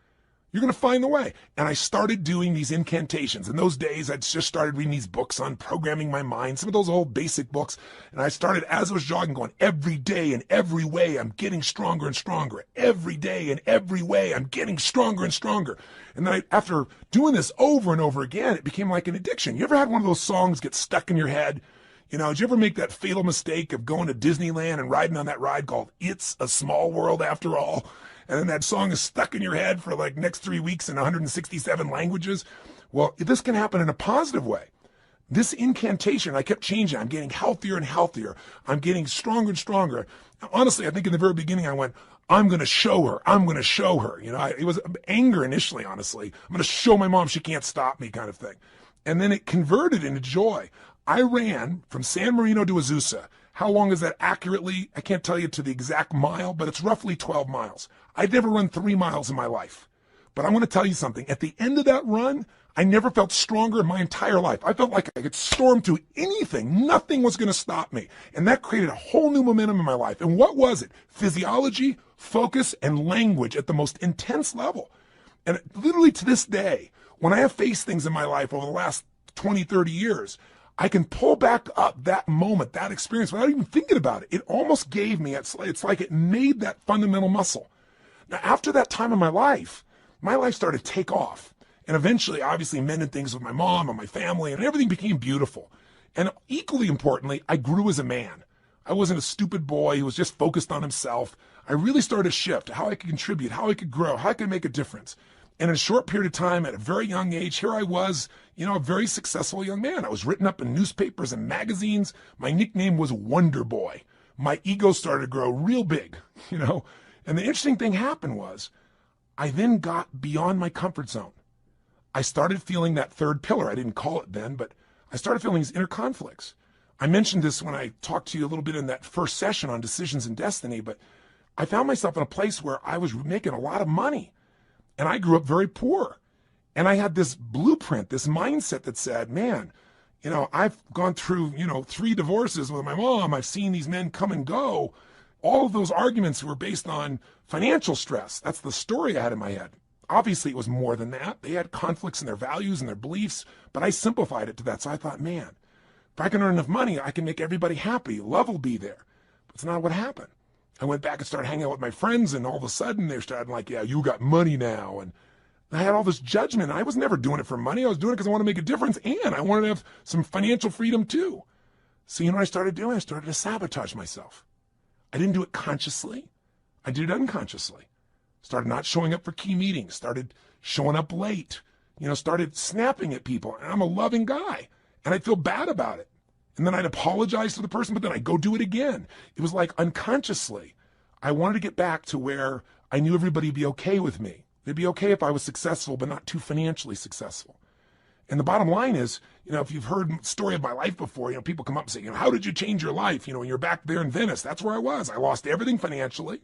You're going to find the way. And I started doing these incantations. In those days, I'd just started reading these books on programming my mind, some of those old basic books. And I started, as I was jogging, going, every day in every way, I'm getting stronger and stronger. Every day in every way, I'm getting stronger and stronger. And then after doing this over and over again, it became like an addiction. You ever had one of those songs get stuck in your head? Did you ever make that fatal mistake of going to Disneyland and riding on that ride called It's a Small World After All? And then that song is stuck in your head for like next 3 weeks in 167 languages. Well, this can happen in a positive way. This incantation, I kept changing. I'm getting healthier and healthier. I'm getting stronger and stronger. Honestly, I think in the very beginning I went, I'm going to show her. I'm going to show her. It was anger initially, honestly. I'm going to show my mom she can't stop me kind of thing. And then it converted into joy. I ran from San Marino to Azusa. How long is that accurately? I can't tell you to the exact mile, but it's roughly 12 miles. I'd never run 3 miles in my life. But I want to tell you something. At the end of that run, I never felt stronger in my entire life. I felt like I could storm through anything. Nothing was going to stop me. And that created a whole new momentum in my life. And what was it? Physiology, focus, and language at the most intense level. And literally to this day, when I have faced things in my life over the last 20, 30 years, I can pull back up that moment, that experience, without even thinking about it. It almost gave me, it's like it made that fundamental muscle. Now, after that time in my life started to take off. And eventually, obviously, mended things with my mom and my family, and everything became beautiful. And equally importantly, I grew as a man. I wasn't a stupid boy who was just focused on himself. I really started to shift how I could contribute, how I could grow, how I could make a difference. And in a short period of time, at a very young age, here I was, a very successful young man. I was written up in newspapers and magazines. My nickname was Wonder Boy. My ego started to grow real big, And the interesting thing happened was I then got beyond my comfort zone. I started feeling that third pillar. I didn't call it then, but I started feeling these inner conflicts. I mentioned this when I talked to you a little bit in that first session on decisions and destiny, but I found myself in a place where I was making a lot of money, and I grew up very poor. And I had this blueprint, this mindset that said, man, I've gone through, 3 divorces with my mom. I've seen these men come and go. All of those arguments were based on financial stress. That's the story I had in my head. Obviously, it was more than that. They had conflicts in their values and their beliefs, but I simplified it to that. So I thought, man, if I can earn enough money, I can make everybody happy. Love will be there. But it's not what happened. I went back and started hanging out with my friends, and all of a sudden they started like, yeah, you got money now. And I had all this judgment. I was never doing it for money. I was doing it because I wanted to make a difference, and I wanted to have some financial freedom too. So what I started doing? I started to sabotage myself. I didn't do it consciously. I did it unconsciously. Started not showing up for key meetings. Started showing up late. Started snapping at people. And I'm a loving guy, and I'd feel bad about it. And then I'd apologize to the person, but then I'd go do it again. It was like unconsciously. I wanted to get back to where I knew everybody would be okay with me. They'd be okay if I was successful, but not too financially successful. And the bottom line is, if you've heard the story of my life before, people come up and say, how did you change your life? When you're back there in Venice, that's where I was. I lost everything financially.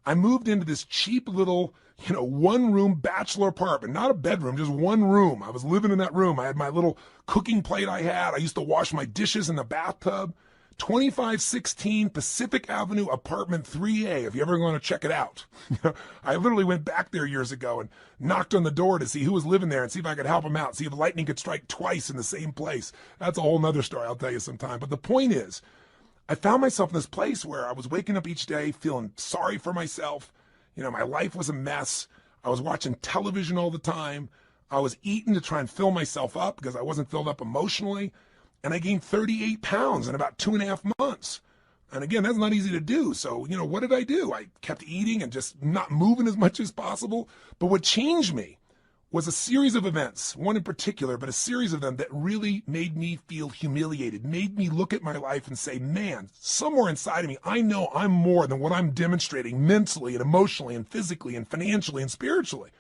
I moved into this cheap little, 1-room bachelor apartment, not a bedroom, just 1 room. I was living in that room. I had my little cooking plate I had. I used to wash my dishes in the bathtub. 2516 Pacific Avenue, apartment 3A, if you ever want to check it out. I literally went back there years ago and knocked on the door to see who was living there and see if I could help them out, see if lightning could strike twice in the same place. That's a whole nother story I'll tell you sometime. But the point is, I found myself in this place where I was waking up each day feeling sorry for myself. My life was a mess. I was watching television all the time. I was eating to try and fill myself up because I wasn't filled up emotionally. And I gained 38 pounds in about 2.5 months. And again, that's not easy to do. So, what did I do? I kept eating and just not moving as much as possible. But what changed me was a series of events, one in particular, but a series of them that really made me feel humiliated, made me look at my life and say, man, somewhere inside of me, I know I'm more than what I'm demonstrating mentally and emotionally and physically and financially and spiritually.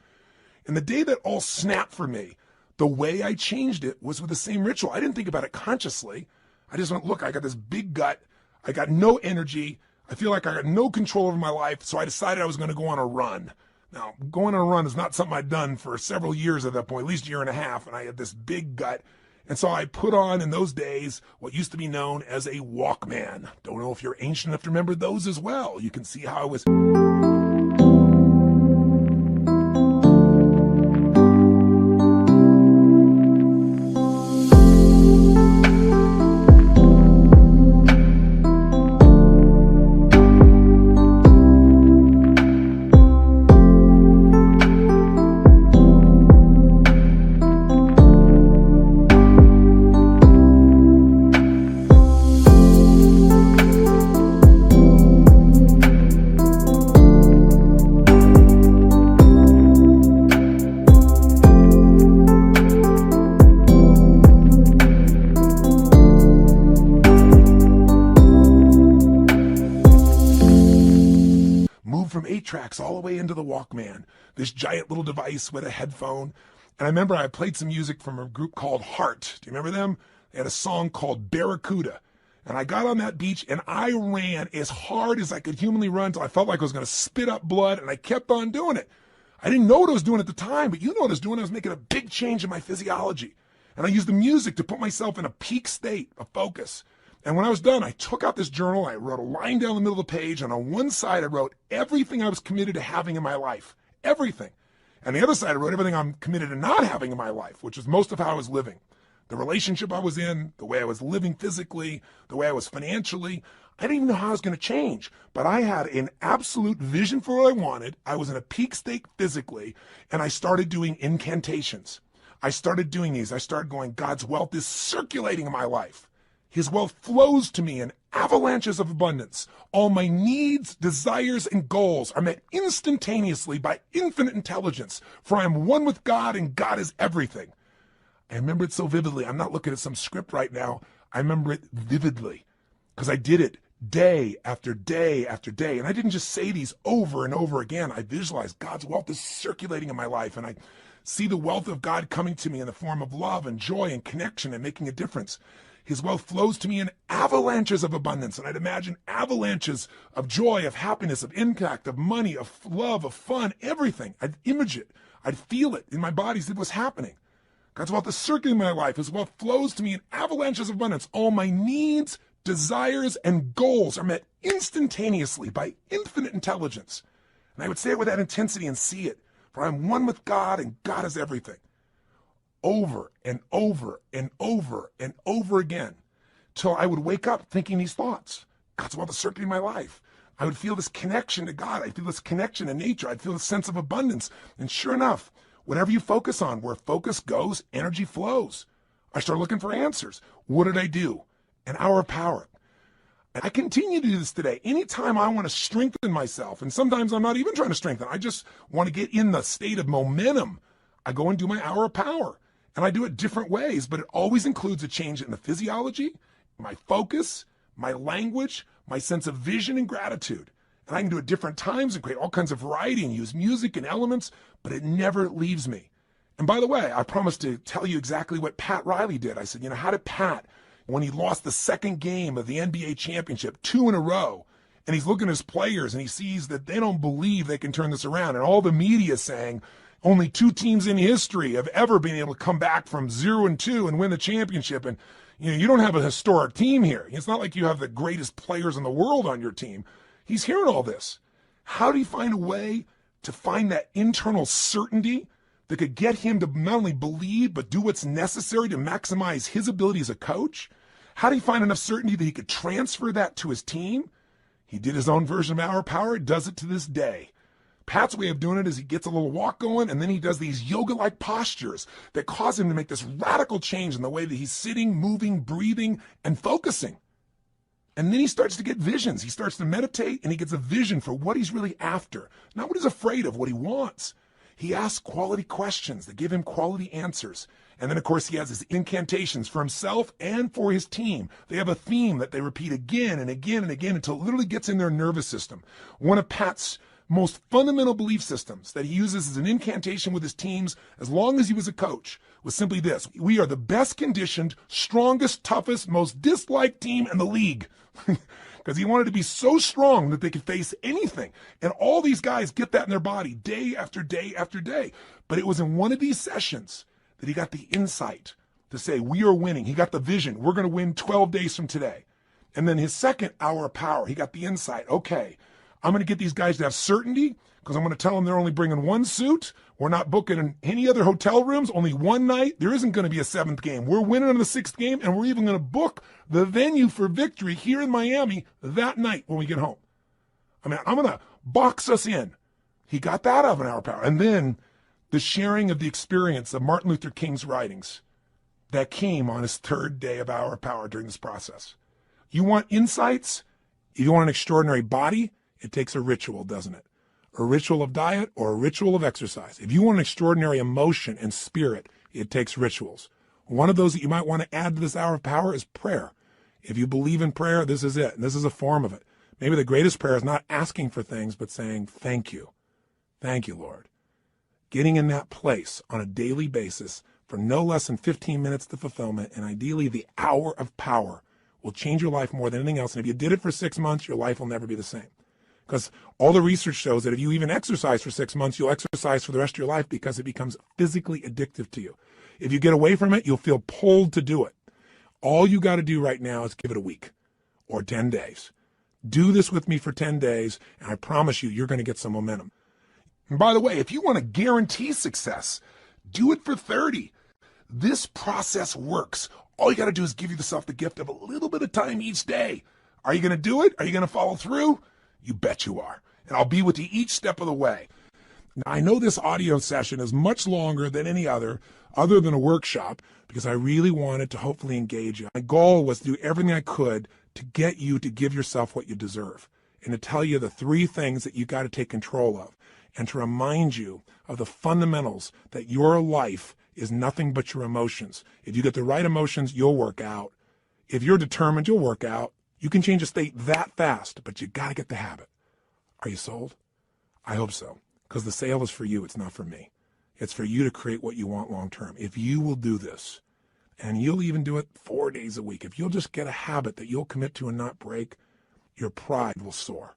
And the day that all snapped for me, the way I changed it was with the same ritual. I didn't think about it consciously. I just went, look, I got this big gut. I got no energy. I feel like I got no control over my life. So I decided I was going to go on a run. Now, going on a run is not something I'd done for several years at that point, at least 1.5 years. And I had this big gut. And so I put on in those days what used to be known as a Walkman. Don't know if you're ancient enough to remember those as well. You can see how I was... from 8 tracks all the way into the Walkman, this giant little device with a headphone. And I remember I played some music from a group called Heart. Do you remember them? They had a song called Barracuda. And I got on that beach and I ran as hard as I could humanly run until I felt like I was going to spit up blood, and I kept on doing it. I didn't know what I was doing at the time, but you know what I was doing. I was making a big change in my physiology. And I used the music to put myself in a peak state of focus. And when I was done, I took out this journal, I wrote a line down the middle of the page, and on one side I wrote everything I was committed to having in my life. Everything. And the other side I wrote everything I'm committed to not having in my life, which was most of how I was living. The relationship I was in, the way I was living physically, the way I was financially. I didn't even know how I was going to change, but I had an absolute vision for what I wanted. I was in a peak state physically, and I started doing incantations. I started doing these. I started going, God's wealth is circulating in my life. His wealth flows to me in avalanches of abundance. All my needs, desires, and goals are met instantaneously by infinite intelligence, for I am one with God and God is everything. I remember it so vividly. I'm not looking at some script right now. I remember it vividly because I did it day after day after day. And I didn't just say these over and over again. I visualized God's wealth is circulating in my life, and I see the wealth of God coming to me in the form of love and joy and connection and making a difference. His wealth flows to me in avalanches of abundance. And I'd imagine avalanches of joy, of happiness, of impact, of money, of love, of fun, everything. I'd image it. I'd feel it in my body as it was happening. God's wealth is circulating in my life. His wealth flows to me in avalanches of abundance. All my needs, desires, and goals are met instantaneously by infinite intelligence. And I would say it with that intensity and see it. For I'm one with God and God is everything. Over and over and over and over again, till I would wake up thinking these thoughts. God's wealth is circulating my life. I would feel this connection to God. I'd feel this connection to nature. I'd feel this sense of abundance. And sure enough, whatever you focus on, where focus goes, energy flows. I started looking for answers. What did I do? An hour of power. And I continue to do this today. Anytime I want to strengthen myself, and sometimes I'm not even trying to strengthen, I just want to get in the state of momentum, I go and do my hour of power. And I do it different ways, but it always includes a change in the physiology, my focus, my language, my sense of vision and gratitude. And I can do it different times and create all kinds of variety and use music and elements, but it never leaves me. And by the way, I promised to tell you exactly what Pat Riley did. I said, how did Pat, when he lost the second game of the NBA championship, 2 in a row, and he's looking at his players and he sees that they don't believe they can turn this around, and all the media saying, only 2 teams in history have ever been able to come back from 0-2 and win the championship. And you don't have a historic team here. It's not like you have the greatest players in the world on your team. He's hearing all this. How do you find a way to find that internal certainty that could get him to not only believe, but do what's necessary to maximize his ability as a coach? How do you find enough certainty that he could transfer that to his team? He did his own version of Hour of Power, does it to this day. Pat's way of doing it is he gets a little walk going, and then he does these yoga-like postures that cause him to make this radical change in the way that he's sitting, moving, breathing, and focusing. And then he starts to get visions. He starts to meditate, and he gets a vision for what he's really after, not what he's afraid of, what he wants. He asks quality questions that give him quality answers. And then, of course, he has his incantations for himself and for his team. They have a theme that they repeat again and again and again until it literally gets in their nervous system. One of Pat's most fundamental belief systems that he uses as an incantation with his teams as long as he was a coach was simply this: we are the best conditioned, strongest, toughest, most disliked team in the league. Because he wanted to be so strong that they could face anything. And all these guys get that in their body day after day after day. But it was in one of these sessions that he got the insight to say, we are winning. He got the vision. We're going to win 12 days from today. And then his second hour of power, he got the insight. Okay, I'm going to get these guys to have certainty because I'm going to tell them they're only bringing 1 suit. We're not booking any other hotel rooms, only 1 night. There isn't going to be a 7th game. We're winning on the 6th game, and we're even going to book the venue for victory here in Miami that night when we get home. I'm going to box us in. He got that out of an hour of power. And then the sharing of the experience of Martin Luther King's writings that came on his 3rd day of hour of power during this process. You want insights? You want an extraordinary body? It takes a ritual, doesn't it? A ritual of diet or a ritual of exercise. If you want an extraordinary emotion and spirit, it takes rituals. One of those that you might want to add to this hour of power is prayer. If you believe in prayer, this is it. This is a form of it. Maybe the greatest prayer is not asking for things, but saying, thank you. Thank you, Lord. Getting in that place on a daily basis for no less than 15 minutes to fulfillment, and ideally the hour of power will change your life more than anything else. And if you did it for 6 months, your life will never be the same. Because all the research shows that if you even exercise for 6 months, you'll exercise for the rest of your life because it becomes physically addictive to you. If you get away from it, you'll feel pulled to do it. All you got to do right now is give it a week or 10 days. Do this with me for 10 days, and I promise you, you're going to get some momentum. And by the way, if you want to guarantee success, do it for 30. This process works. All you got to do is give yourself the gift of a little bit of time each day. Are you going to do it? Are you going to follow through? You bet you are. And I'll be with you each step of the way. Now, I know this audio session is much longer than any other than a workshop, because I really wanted to hopefully engage you. My goal was to do everything I could to get you to give yourself what you deserve, and to tell you the 3 things that you got to take control of, and to remind you of the fundamentals that your life is nothing but your emotions. If you get the right emotions, you'll work out. If you're determined, you'll work out. You can change a state that fast, but you got to get the habit. Are you sold? I hope so, because the sale is for you. It's not for me. It's for you to create what you want long term. If you will do this, and you'll even do it 4 days a week, if you'll just get a habit that you'll commit to and not break, your pride will soar.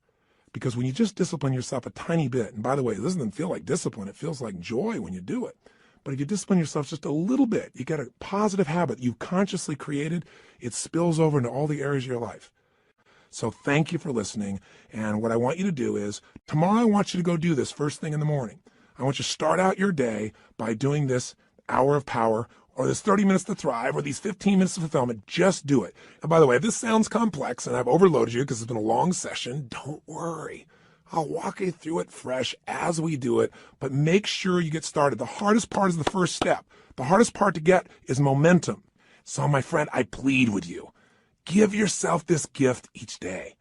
Because when you just discipline yourself a tiny bit, and by the way, this doesn't feel like discipline, it feels like joy when you do it. But if you discipline yourself just a little bit, you get a positive habit you've consciously created, it spills over into all the areas of your life. So thank you for listening. And what I want you to do is, tomorrow I want you to go do this first thing in the morning. I want you to start out your day by doing this hour of power, or this 30 minutes to thrive, or these 15 minutes of fulfillment. Just do it. And by the way, if this sounds complex and I've overloaded you because it's been a long session, don't worry. I'll walk you through it fresh as we do it, but make sure you get started. The hardest part is the first step. The hardest part to get is momentum. So my friend, I plead with you. Give yourself this gift each day.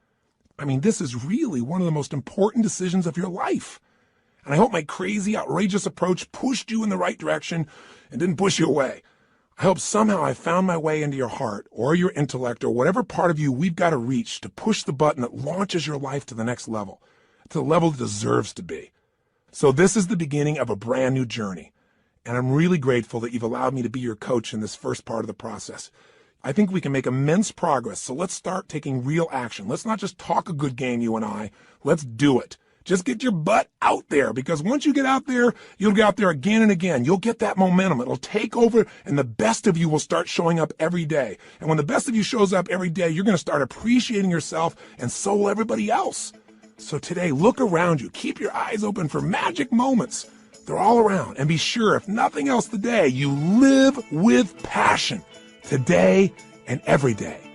I mean, this is really one of the most important decisions of your life. And I hope my crazy, outrageous approach pushed you in the right direction and didn't push you away. I hope somehow I found my way into your heart or your intellect or whatever part of you we've got to reach to push the button that launches your life to the next level, to the level it deserves to be. So this is the beginning of a brand new journey. And I'm really grateful that you've allowed me to be your coach in this first part of the process. I think we can make immense progress. So let's start taking real action. Let's not just talk a good game, you and I. Let's do it. Just get your butt out there, because once you get out there, you'll get out there again and again. You'll get that momentum. It'll take over, and the best of you will start showing up every day. And when the best of you shows up every day, you're going to start appreciating yourself, and so will everybody else. So today, look around you. Keep your eyes open for magic moments. They're all around. And be sure, if nothing else today, you live with passion today and every day.